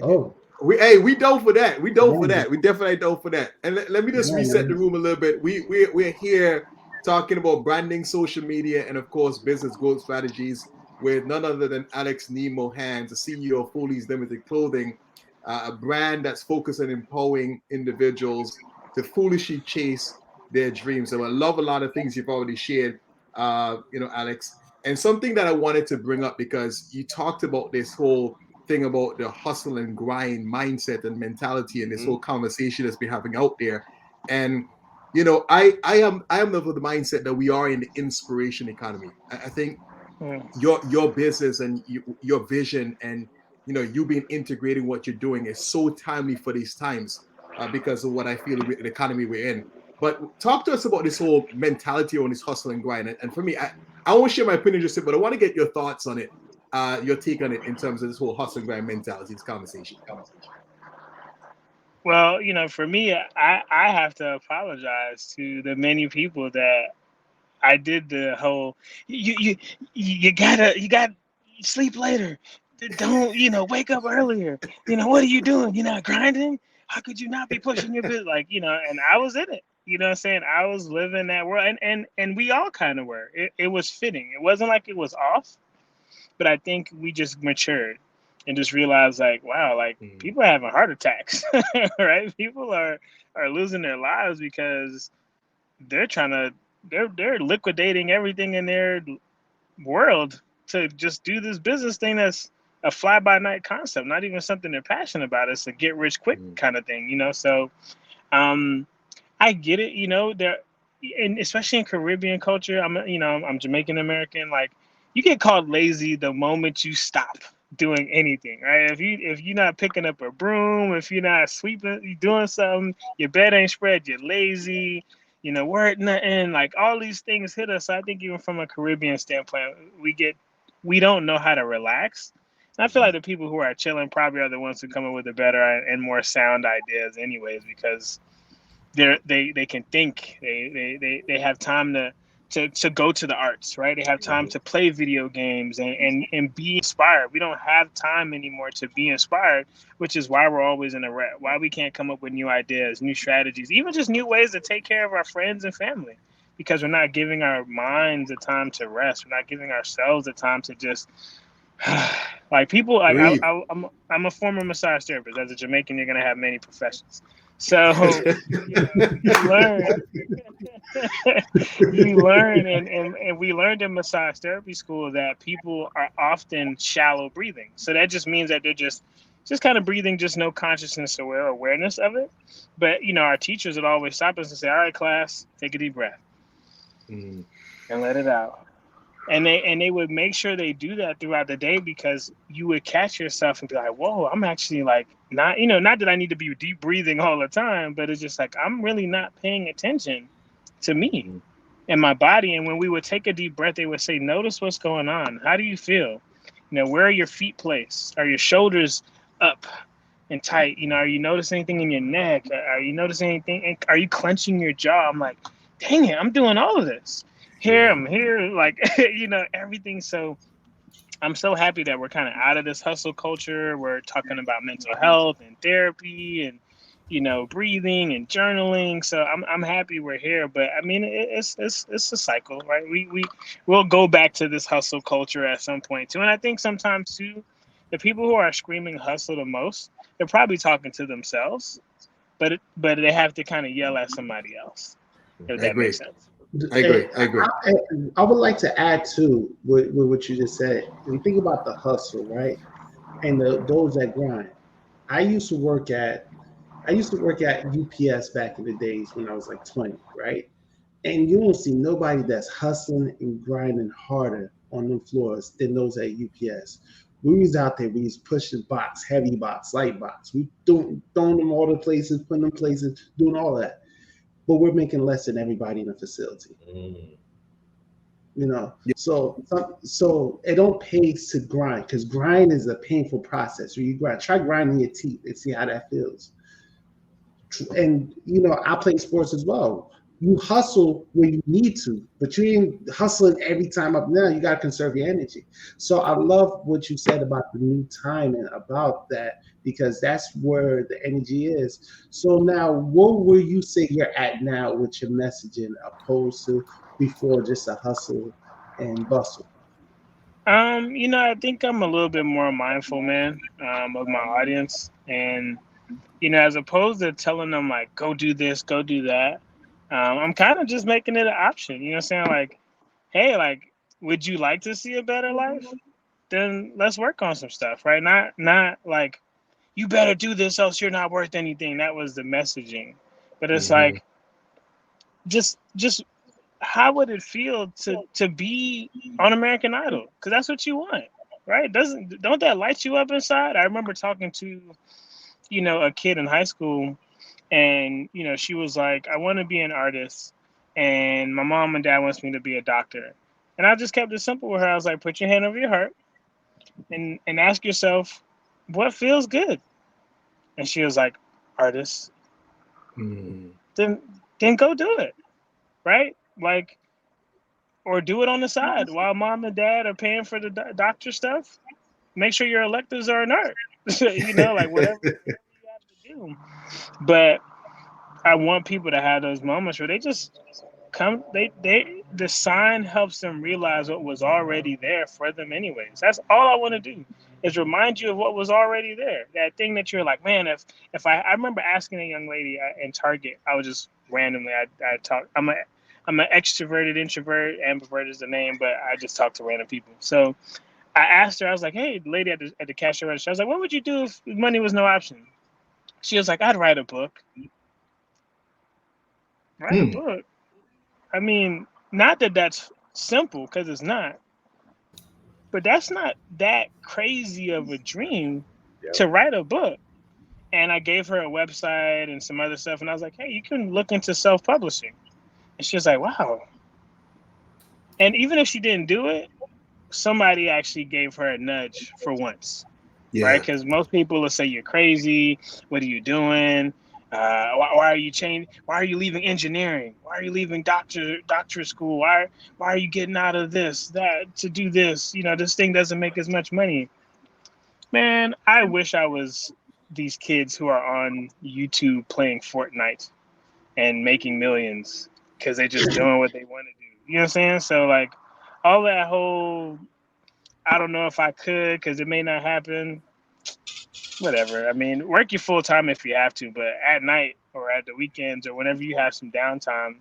Oh. We don't for that. We don't for that. We definitely don't for that. And let me just reset the room a little bit. We're here talking about branding, social media, and of course business growth strategies with none other than Alex Nemo Hanse, the CEO of Foolies Limited Clothing, a brand that's focused on empowering individuals to foolishly chase their dreams. So I love a lot of things you've already shared, Alex. And something that I wanted to bring up, because you talked about this whole thing about the hustle and grind mindset and mentality and this whole conversation that's been happening out there. And I am of the mindset that we are in the inspiration economy. I think your business and your vision and you being integrating what you're doing is so timely for these times because of what I feel the economy we're in. But talk to us about this whole mentality on this hustle and grind. And for me, I won't share my opinion just yet, but I want to get your thoughts on it, your take on it in terms of this whole hustle and grind mentality, this conversation. Well, for me, I have to apologize to the many people that I did the whole you gotta sleep later. Don't wake up earlier. What are you doing? You're not grinding? How could you not be pushing your business? And I was in it. You know what I'm saying? I was living that world, and we all kind of were. It was fitting. It wasn't like it was off, but I think we just matured and just realized, like, wow, like people are having heart attacks, right? People are losing their lives because they're liquidating everything in their world to just do this business thing that's a fly-by-night concept, not even something they're passionate about. It's a get-rich-quick kind of thing, So I get it, there, and especially in Caribbean culture, I'm Jamaican American. Like, you get called lazy the moment you stop doing anything, right? If you're not picking up a broom, if you're not sweeping, you're doing something, your bed ain't spread, you're lazy. Word nothing. Like, all these things hit us. So I think even from a Caribbean standpoint, we don't know how to relax. And I feel like the people who are chilling probably are the ones who come up with the better and more sound ideas, anyways, because they can think. They have time to go to the arts, right? They have time to play video games and be inspired. We don't have time anymore to be inspired, which is why we're always in a rut, why we can't come up with new ideas, new strategies, even just new ways to take care of our friends and family, because we're not giving our minds the time to rest. We're not giving ourselves the time to just like people. Like I'm a former massage therapist. As a Jamaican, you're gonna have many professions. So you learn, and we learned in massage therapy school that people are often shallow breathing. So that just means that they're just kind of breathing, just no consciousness or awareness of it. But our teachers would always stop us and say, "All right, class, take a deep breath and let it out." And they would make sure they do that throughout the day, because you would catch yourself and be like, whoa, I'm actually like not that I need to be deep breathing all the time, but it's just like I'm really not paying attention to me and my body. And when we would take a deep breath, they would say, notice what's going on. How do you feel? Where are your feet placed? Are your shoulders up and tight? Are you noticing anything in your neck? Are you noticing anything? Are you clenching your jaw? I'm like, dang it, I'm doing all of this. I'm here, like, everything. So I'm so happy that we're kind of out of this hustle culture. We're talking about mental health and therapy and, breathing and journaling. So I'm happy we're here. But I mean, it's a cycle, right? We'll go back to this hustle culture at some point too. And I think sometimes too, the people who are screaming hustle the most, they're probably talking to themselves, but they have to kind of yell at somebody else, if that makes sense. I agree. I would like to add to what you just said. When you think about the hustle, right, and those that grind, I used to work at UPS back in the days when I was like 20, right? And you won't see nobody that's hustling and grinding harder on them floors than those at UPS. We was out there, we was pushing box, heavy box, light box. We throwing them all the places, putting them places, doing all that. But we're making less than everybody in the facility. You know, Yeah. so it don't pay to grind, because grind is a painful process. Where you grind, try grinding your teeth and see how that feels. And you know, I play sports as well. You hustle where you need to, but you ain't hustling every time up. Now you gotta conserve your energy. So I love what you said about the new timing about that, because that's where the energy is. So now, what will you say you're at now with your messaging, opposed to before just a hustle and bustle? You know, I think I'm a little bit more mindful, man, of my audience, and you know, as opposed to telling them like, go do this, go do that, I'm kind of just making it an option. You know what I'm saying? Like, hey, like, would you like to see a better life? Then let's work on some stuff, right? Not like, you better do this else you're not worth anything. That was the messaging. But it's like, just how would it feel to be on American Idol? Because that's what you want, right? Don't that light you up inside? I remember talking to, you know, a kid in high school, and you know, she was like, I want to be an artist, and my mom and dad wants me to be a doctor. And I just kept it simple with her. I was like, put your hand over your heart and ask yourself, what feels good? And she was like, artist. Then go do it, right? Like, or do it on the side while mom and dad are paying for the doctor stuff. Make sure your electives are in art. You know, like whatever you have to do. But I want people to have those moments where they just come. The sign helps them realize what was already there for them, anyways. That's all I want to do, is remind you of what was already there. That thing that you're like, man, if I remember asking a young lady in Target, I was just randomly, I talk. I'm an extroverted introvert. Ambivert is the name, but I just talk to random people. So I asked her, I was like, hey, lady at the cashier register, I was like, what would you do if money was no option? She was like, I'd write a book. Write a book? I mean, not that that's simple, because it's not, but that's not that crazy of a dream to write a book. And I gave her a website and some other stuff, and I was like, hey, you can look into self-publishing. And she was like, wow. And even if she didn't do it, somebody actually gave her a nudge for once, right? Because most people will say, you're crazy. What are you doing? Why are you changing? Why are you leaving engineering? Why are you leaving doctorate school? Why are you getting out of that to do this? You know, this thing doesn't make as much money. Man, I wish I was these kids who are on YouTube playing Fortnite and making millions because they're just doing what they want to do. You know what I'm saying? So like, all that whole, I don't know if I could because it may not happen. Whatever. I mean, work your full time if you have to, but at night or at the weekends or whenever you have some downtime,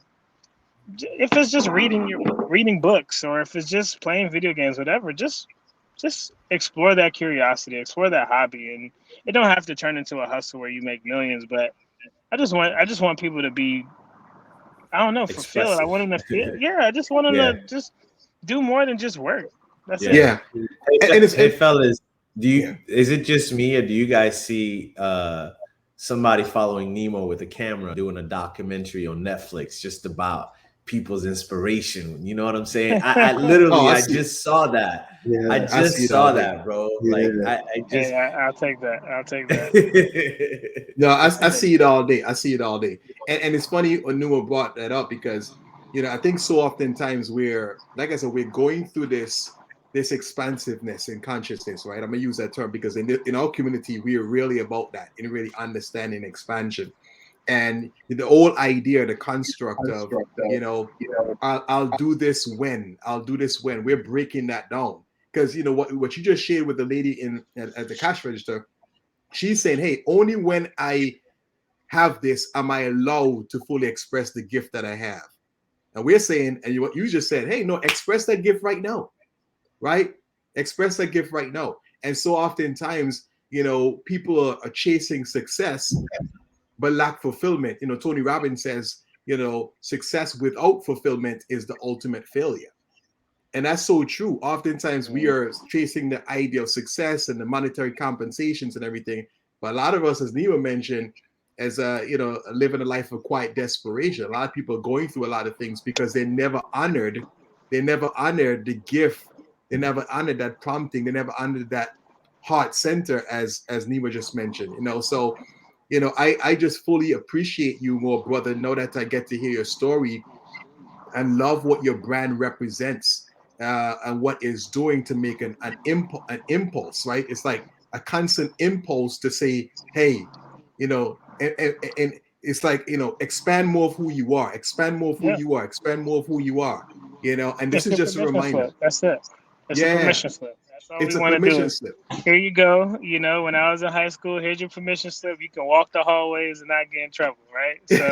if it's just reading books, or if it's just playing video games, whatever, just explore that curiosity, explore that hobby, and it don't have to turn into a hustle where you make millions. But I just want people to be, I don't know, fulfilled. I want them to feel. Yeah, I just want them to just do more than just work. That's it. Yeah. Hey, fellas, is it just me, or do you guys see somebody following Nemo with a camera doing a documentary on Netflix just about people's inspiration? You know what I'm saying? I literally, I just saw that. Yeah, I just saw that, bro. Yeah. Like I just, I'll take that. I'll take that. No, I see it all day. I see it all day. And it's funny when Nemo brought that up, because, you know, I think so oftentimes we're, like I said, we're going through this expansiveness in consciousness, right? I'm gonna use that term because in our community, we are really about that, in really understanding expansion. And the whole idea, the construct of, you know, I'll do this when, we're breaking that down. Because, you know, what you just shared with the lady at the cash register, she's saying, hey, only when I have this am I allowed to fully express the gift that I have. And we're saying, and what you just said, hey, no, express that gift right now, right? Express that gift right now. And so oftentimes, people are chasing success but lack fulfillment. Tony Robbins says, success without fulfillment is the ultimate failure. And that's so true. Oftentimes we are chasing the idea of success and the monetary compensations and everything. But a lot of us, as Nemo mentioned, as living a life of quiet desperation. A lot of people are going through a lot of things because they never honored the gift. They never honored that prompting. They never honored that heart center, as Nemo just mentioned. So I just fully appreciate you more, brother. Know that I get to hear your story and love what your brand represents, and what it's doing to make an impulse, right? It's like a constant impulse to say, hey, and it's like, expand more of who you are, expand more of who you are, expand more of who you are, and this It's is a just a permission reminder. slip. That's it. It's a permission slip. That's all It's we a want to do. permission slip. Here you go. When I was in high school, here's your permission slip. You can walk the hallways and not get in trouble, right? So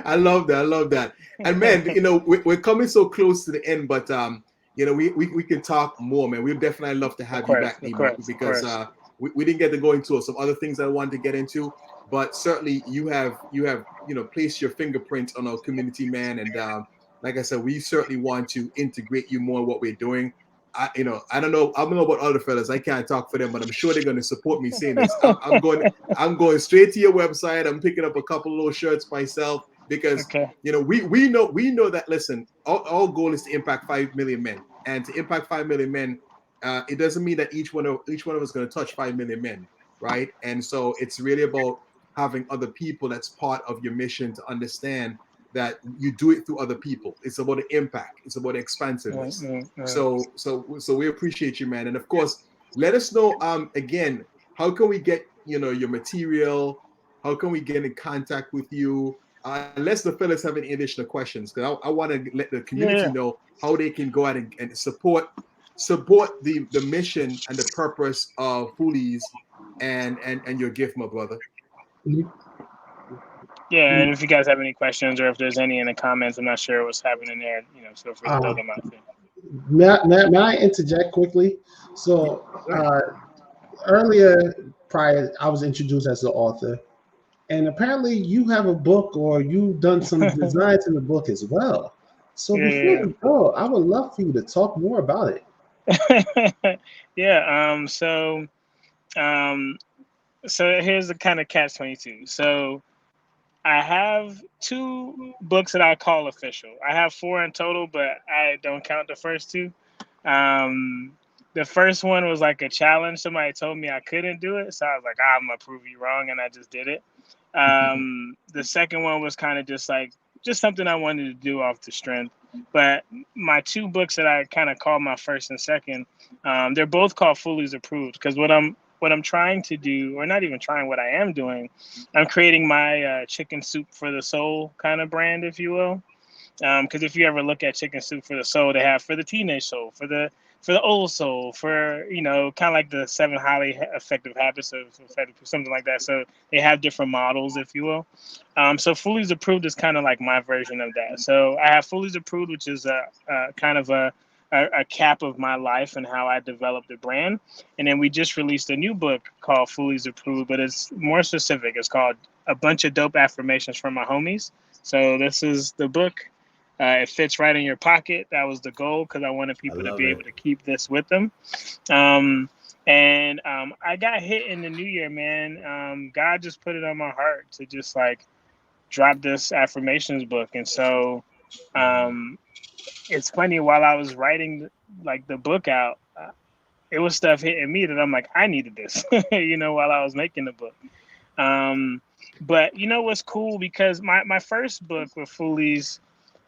I love that. And man, we're coming so close to the end, but we can talk more, man. We'd definitely love to have you back, Nemo, because we didn't get to go into some other things I wanted to get into, but certainly you have placed your fingerprint on our community, man. And like I said, we certainly want to integrate you more in what we're doing. I don't know about other fellas. I can't talk for them, but I'm sure they're going to support me saying this. I'm going straight to your website. I'm picking up a couple of little shirts myself because we know that. Listen, our goal is to impact 5 million men, and to impact 5 million men, it doesn't mean that each one of us is going to touch 5 million men, right? And so it's really about having other people that's part of your mission to understand that you do it through other people. It's about the impact. It's about the expansiveness. So we appreciate you, man. And of course, let us know again, how can we get your material? How can we get in contact with you? Unless the fellas have any additional questions, because I want to let the community know how they can go out and support the mission and the purpose of Foolies and your gift, my brother. Yeah, and if you guys have any questions or if there's any in the comments, I'm not sure what's happening there, feel free to throw them out there. May I interject quickly? So earlier, prior, I was introduced as the author, and apparently you have a book, or you've done some designs in the book as well. So before we go, I would love for you to talk more about it. So here's the kind of catch-22. So I have 2 books that I call official. I have 4 in total, but I don't count the first 2. The first one was like a challenge. Somebody told me I couldn't do it, so I was like, I'm gonna prove you wrong, and I just did it. The second one was kind of just something I wanted to do off the strength. But my 2 books that I kind of call my first and second, they're both called Foolies Approved, because what I'm trying to do, or not even trying, what I am doing, I'm creating my chicken soup for the soul kind of brand, if you will. Because if you ever look at chicken soup for the soul, they have for the teenage soul, for the old soul, for kind of like the 7 highly effective habits of something like that. So they have different models, if you will. So Foolies Approved is kind of like my version of that. So I have Foolies Approved, which is a kind of a cap of my life and how I developed the brand. And then we just released a new book called Foolies Approved, but it's more specific. It's called A Bunch of Dope Affirmations from My Homies. So this is the book. It fits right in your pocket. That was the goal, because I wanted people to be able to keep this with them. I got hit in the new year, man. God just put it on my heart to just drop this affirmations book. And so it's funny, while I was writing the book out, it was stuff hitting me that I'm like, I needed this, while I was making the book. But what's cool, because my first book with Foolies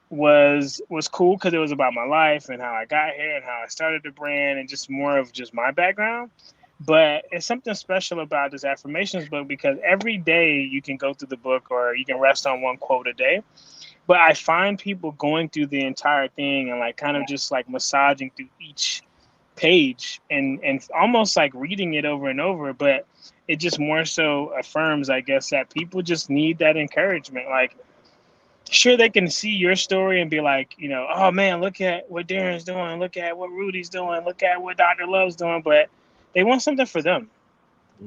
was cool because it was about my life and how I got here and how I started the brand and just more of just my background. But it's something special about this affirmations book, because every day you can go through the book, or you can rest on one quote a day. But I find people going through the entire thing and kind of just massaging through each page and almost reading it over and over. But it just more so affirms, I guess, that people just need that encouragement. sure, they can see your story and be like, you know, oh man, look at what Darren's doing, look at what Rudy's doing, look at what Dr. Love's doing, but they want something for them.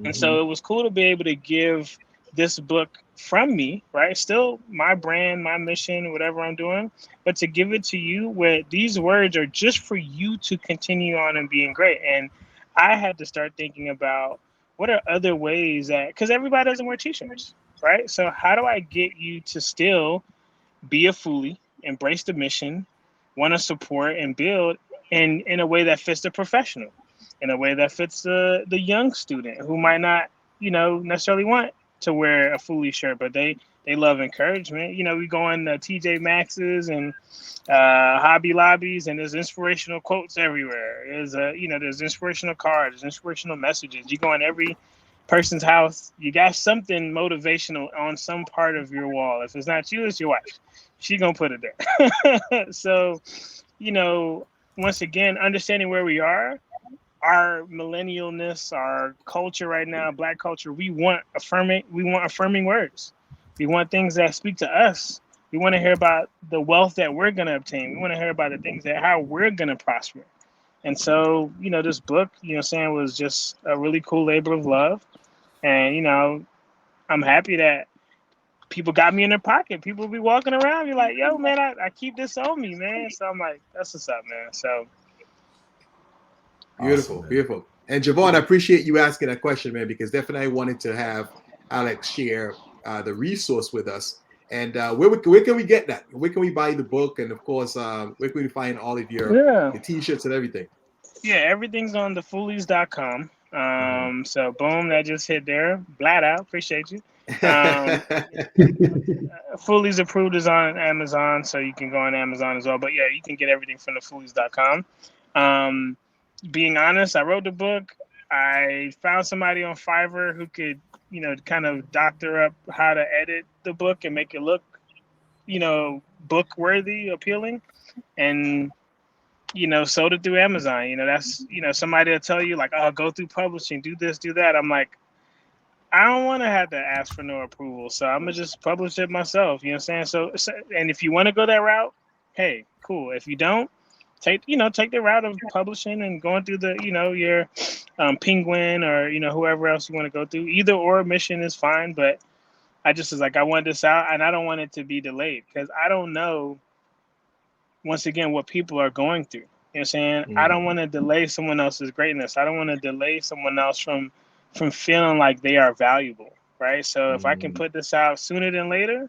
And so it was cool to be able to give this book from me, right? Still my brand, my mission, whatever I'm doing, but to give it to you where these words are just for you to continue on and being great. And I had to start thinking about what are other ways that, because everybody doesn't wear t-shirts, right? So how do I get you to still be a Foolie, embrace the mission, want to support and build in a way that fits the professional, in a way that fits the young student who might not, you know, necessarily want to wear a Foolie shirt, but they love encouragement. You know, we go in the TJ Maxx's and Hobby Lobbies, and there's inspirational quotes everywhere. There's inspirational cards, there's inspirational messages. You go in every person's house, you got something motivational on some part of your wall. If it's not you, it's your wife. She gonna put it there. So, you know, once again, understanding where we are, our millennialness, our culture right now, Black culture, we want affirming words. We want things that speak to us. We want to hear about the wealth that we're gonna obtain. We want to hear about the things that how we're gonna prosper. And so, you know, this book, you know, saying was just a really cool labor of love. And, you know, I'm happy that people got me in their pocket. People be walking around, be like, yo, man, I keep this on me, man. So I'm like, that's what's up, man. So beautiful, awesome, beautiful. And Javon, I appreciate you asking that question, man, because definitely I wanted to have Alex share the resource with us. And where can we get that? Where can we buy the book? And of course, where can we find all of your t-shirts and everything? Yeah, everything's on thefoolies.com. So boom, that just hit there. Blat out. Appreciate you. Foolies Approved is on Amazon, so you can go on Amazon as well. But yeah, you can get everything from thefoolies.com. Being honest, I wrote the book. I found somebody on Fiverr who could, you know, kind of doctor up how to edit the book and make it look, you know, book worthy, appealing. And you know, sold it through Amazon. You know, that's, you know, somebody will tell you like, oh, go through publishing, do this, do that. I'm like, I don't want to have to ask for no approval. So I'm going to just publish it myself. You know what I'm saying? So and if you want to go that route, hey, cool. If you don't, take the route of publishing and going through the, you know, your Penguin or, you know, whoever else you want to go through. Either or mission is fine. But I just was like, I want this out and I don't want it to be delayed because I don't know, once again, what people are going through. You know what I'm saying? I don't want to delay someone else's greatness. I don't want to delay someone else from feeling like they are valuable, right? So if I can put this out sooner than later,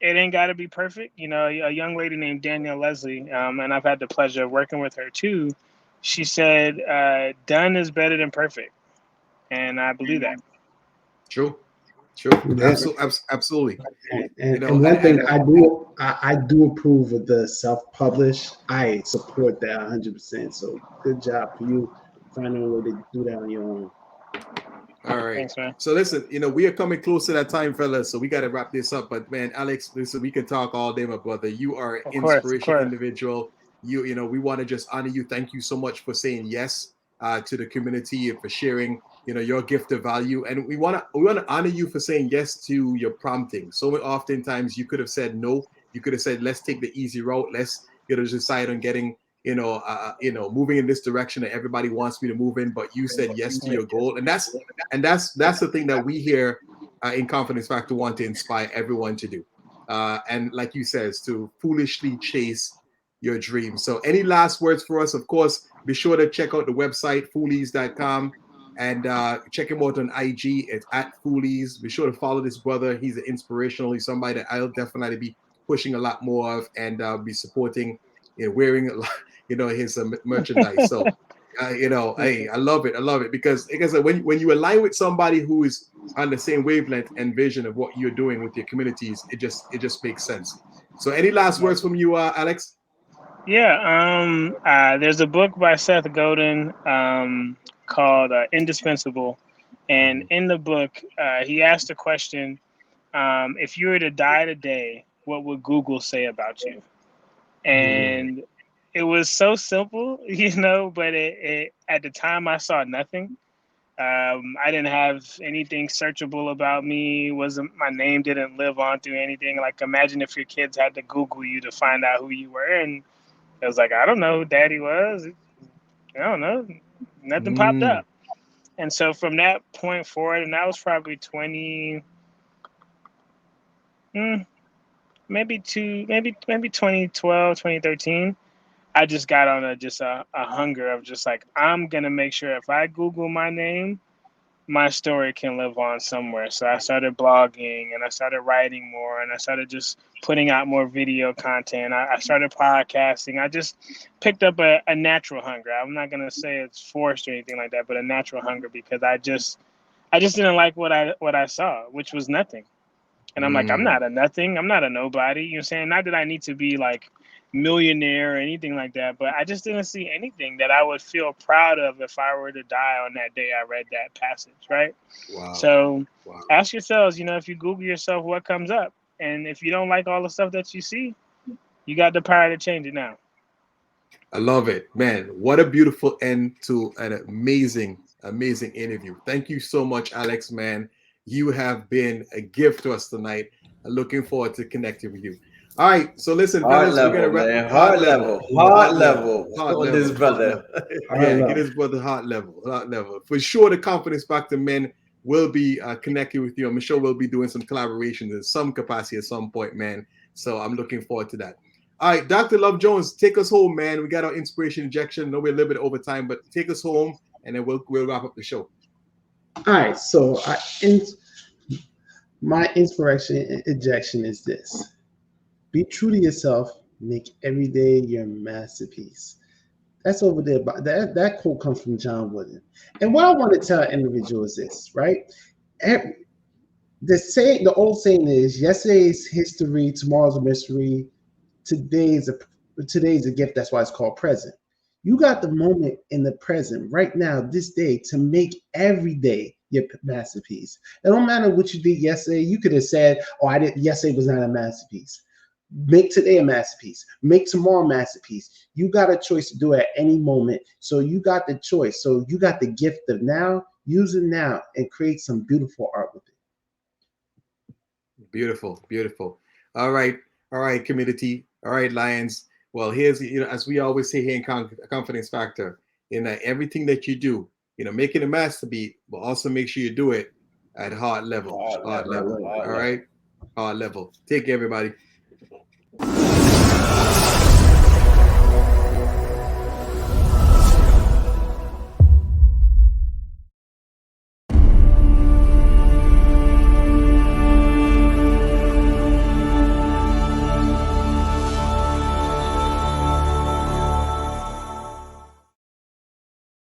it ain't got to be perfect. You know, a young lady named Danielle Leslie, and I've had the pleasure of working with her too. She said, done is better than perfect. And I believe that. True. Yeah. Absolutely. And, You know, and one thing I do approve of the self-publish. I support that 100%. So good job for you finding a way to do that on your own. All right. Thanks, man. So listen, you know, we are coming close to that time, fellas. So we got to wrap this up. But man, Alex, listen, we can talk all day, my brother. You are an inspirational individual. You know, we want to just honor you. Thank you so much for saying yes to the community and for sharing, you know, your gift of value. And we want to honor you for saying yes to your prompting. So oftentimes you could have said no. You could have said, let's take the easy route. Let's, you know, decide on getting, moving in this direction that everybody wants me to move in, but you said yes to your goal, and that's the thing that we here in Confidence Factor want to inspire everyone to do, and like you says, to foolishly chase your dreams. So, any last words for us? Of course, be sure to check out the website foolies.com and check him out on IG. It's @Foolies. Be sure to follow this brother. He's an inspirational. He's somebody that I'll definitely be pushing a lot more of and be supporting. You know, wearing a lot, you know, his merchandise. So, hey, I love it because when you align with somebody who is on the same wavelength and vision of what you're doing with your communities, it just makes sense. So, any last words from you, Alex? Yeah, there's a book by Seth Godin called Indispensable, and in the book, he asked the question: if you were to die today, what would Google say about you? And it was so simple, you know, but it at the time I saw nothing. I didn't have anything searchable about me. My name didn't live on through anything. Like, imagine if your kids had to Google you to find out who you were, and it was like, I don't know who Daddy was. I don't know. Nothing popped up. And so from that point forward, and that was probably 2012, 2013. I just got on a hunger of just like, I'm gonna make sure if I Google my name, my story can live on somewhere. So I started blogging, and I started writing more, and I started just putting out more video content. I started podcasting. I just picked up a natural hunger. I'm not gonna say it's forced or anything like that, but a natural hunger, because I just didn't like what I saw, which was nothing. And I'm like, I'm not a nothing. I'm not a nobody. You know what I'm saying? Not that I need to be like millionaire or anything like that, but I just didn't see anything that I would feel proud of if I were to die on that day I read that passage, right? Wow. So ask yourselves, if you Google yourself, what comes up? And if you don't like all the stuff that you see, you got the power to change it now. I love it, man. What a beautiful end to an amazing interview. Thank you so much, Alex, man. You have been a gift to us tonight. I'm looking forward to connecting with you. All right, so listen, Heart fellas, level, we're gonna wrap. man. Heart level on this brother. Get his brother heart level. For sure, the Confidence Factor men will be connecting with you. I'm sure we'll be doing some collaborations in some capacity at some point, man. So I'm looking forward to that. All right, Dr. Love Jones, take us home, man. We got our inspiration injection. I know we're a little bit over time, but take us home, and then we'll wrap up the show. All right, so my inspiration injection is this: be true to yourself. Make every day your masterpiece. That's over there. That quote comes from John Wooden. And what I want to tell an individual is this, right? The old saying is, yesterday's history, tomorrow's a mystery. Today's a gift. That's why it's called present. You got the moment in the present right now, this day, to make every day your masterpiece. It don't matter what you did yesterday. You could have said, "Oh, yesterday was not a masterpiece." Make today a masterpiece. Make tomorrow a masterpiece. You got a choice to do it at any moment. So you got the choice. So you got the gift of now. Use it now and create some beautiful art with it. Beautiful. All right, community. All right, Lions. Well, here's, as we always say here in Confidence Factor, everything that you do, make it a masterpiece, but also make sure you do it at heart level. All right, heart level. Take care, everybody.